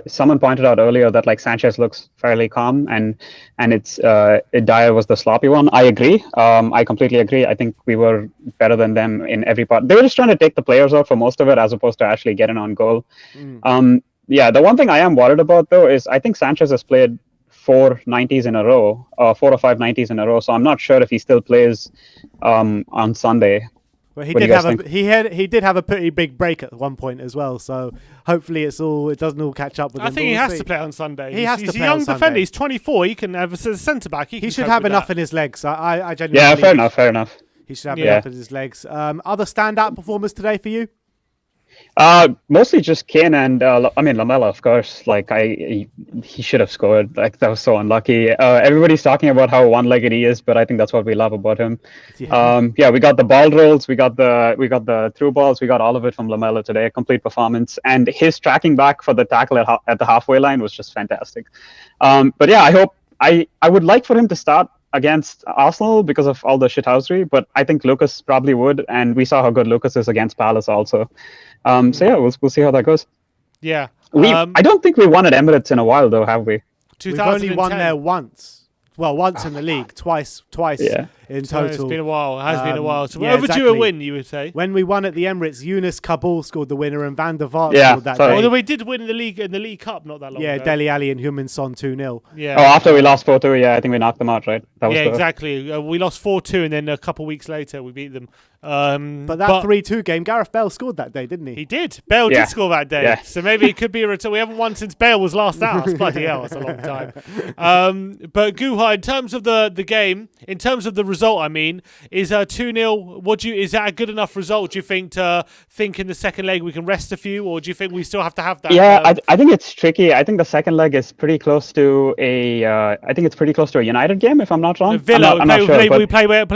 someone pointed out earlier that like Sanchez looks fairly calm, and it's Dyer was the sloppy one. I agree. I completely agree. I think we were better than them in every part. They were just trying to take the players out for most of it, as opposed to actually getting on goal. The one thing I am worried about though is I think Sanchez has played 4 90s in a row, 4 or 5 90s in a row. So I'm not sure if he still plays on Sunday. Well, he did have a pretty big break at one point as well. So hopefully it doesn't all catch up with him. I think he has to play on Sunday. He's a young defender. He's 24. He can have as a centre back. He should have enough in his legs. I genuinely fair enough. He should have enough in his legs. Other standout performers today for you? Mostly just Kane and Lamela, of course. Like he should have scored. Like that was so unlucky. Everybody's talking about how one-legged he is, but I think that's what we love about him. Yeah. We got the ball rolls, we got the through balls, we got all of it from Lamela today. A complete performance, and his tracking back for the tackle at the halfway line was just fantastic. But yeah, I would like for him to start against Arsenal because of all the shithousery, but I think Lucas probably would, and we saw how good Lucas is against Palace also. So yeah, we'll see how that goes. Yeah. I don't think we won at Emirates in a while though, have we? We've only won there once. Well, once in the league, twice in total. It's been a while. It has been a while. So yeah, overdue exactly. a win, you would say. When we won at the Emirates, Yunus Kabul scored the winner and Van der Vaart scored that sorry. day. Although we did win in the League Cup not that long ago. Dele Alli and Heung-min Son 2-0. Yeah. Oh, after we lost 4-2, yeah, I think we knocked them out, right? That was exactly. We lost 4-2, and then a couple of weeks later we beat them. But that 3-2 game, Gareth Bale scored that day, didn't he? He did. Bale did score that day. Yeah. So maybe it could be a return. We haven't won since Bale was last out. That's bloody hell. That's a long time. But Guha, in terms of the game, in terms of the result, I mean, is 2-0, is that a good enough result, do you think, to think in the second leg we can rest a few, or do you think we still have to have that? Yeah, I think it's tricky. I think the second leg is pretty close to a United game, if I'm not wrong. Villa. I'm not sure,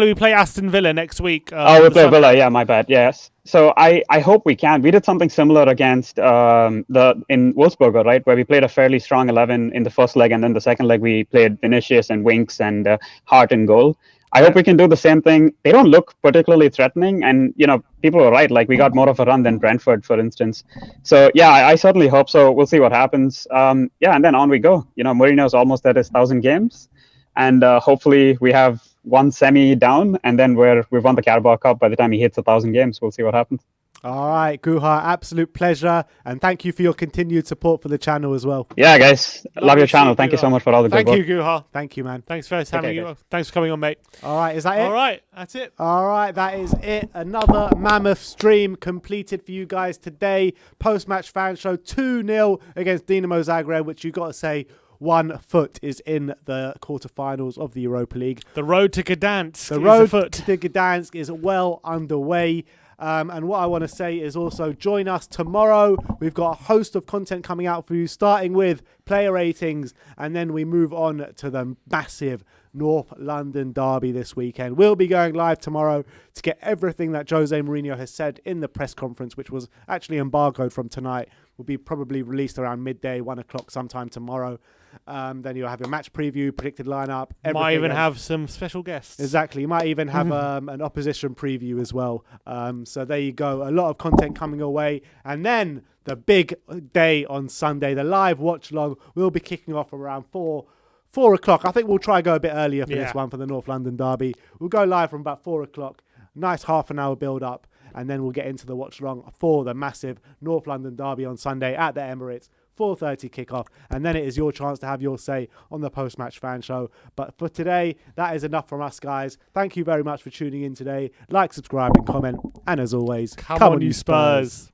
we play Aston Villa next week. We play Villa. Yeah, my bad. Yes. So I hope we can. We did something similar against in Wolfsburger, right, where we played a fairly strong 11 in the first leg, and then the second leg we played Vinicius and Winks and Hart in goal. I hope we can do the same thing. They don't look particularly threatening, and people are right. Like we got more of a run than Brentford, for instance. So yeah, I certainly hope so. We'll see what happens. And then on we go. Mourinho's almost at his 1,000 games, and hopefully we have one semi down, and then we've won the Carabao Cup by the time he hits 1,000 games. We'll see what happens. All right, Guha, absolute pleasure, and thank you for your continued support for the channel as well. Yeah, guys, love your channel. Thank you so much for all the good work. Thank you, Guha. Thank you, man. Thanks for having you. Thanks for coming on, mate. All right, is that it? All right, that's it. All right, that is it. Another mammoth stream completed for you guys today. Post-match fan show 2-0 against Dinamo Zagreb, which you got to say, 1 foot is in the quarterfinals of the Europa League. The road to Gdansk. The road to Gdansk is well underway. And what I want to say is also join us tomorrow. We've got a host of content coming out for you, starting with player ratings, and then we move on to the massive North London derby this weekend. We'll be going live tomorrow to get everything that Jose Mourinho has said in the press conference, which was actually embargoed from tonight. Will be probably released around midday, 1 o'clock sometime tomorrow. Then you'll have your match preview, predicted lineup. Might even have some special guests. Exactly. You might even have an opposition preview as well. So there you go. A lot of content coming away. And then the big day on Sunday, the live watch long, will be kicking off around 4 o'clock. I think we'll try and go a bit earlier for this one for the North London derby. We'll go live from about 4 o'clock. Nice half an hour build up. And then we'll get into the watch long for the massive North London derby on Sunday at the Emirates. 4:30 kickoff, and then it is your chance to have your say on the post-match fan show. But for today, that is enough from us, guys. Thank you very much for tuning in today. Like, subscribe, and comment. And as always, come on, you Spurs.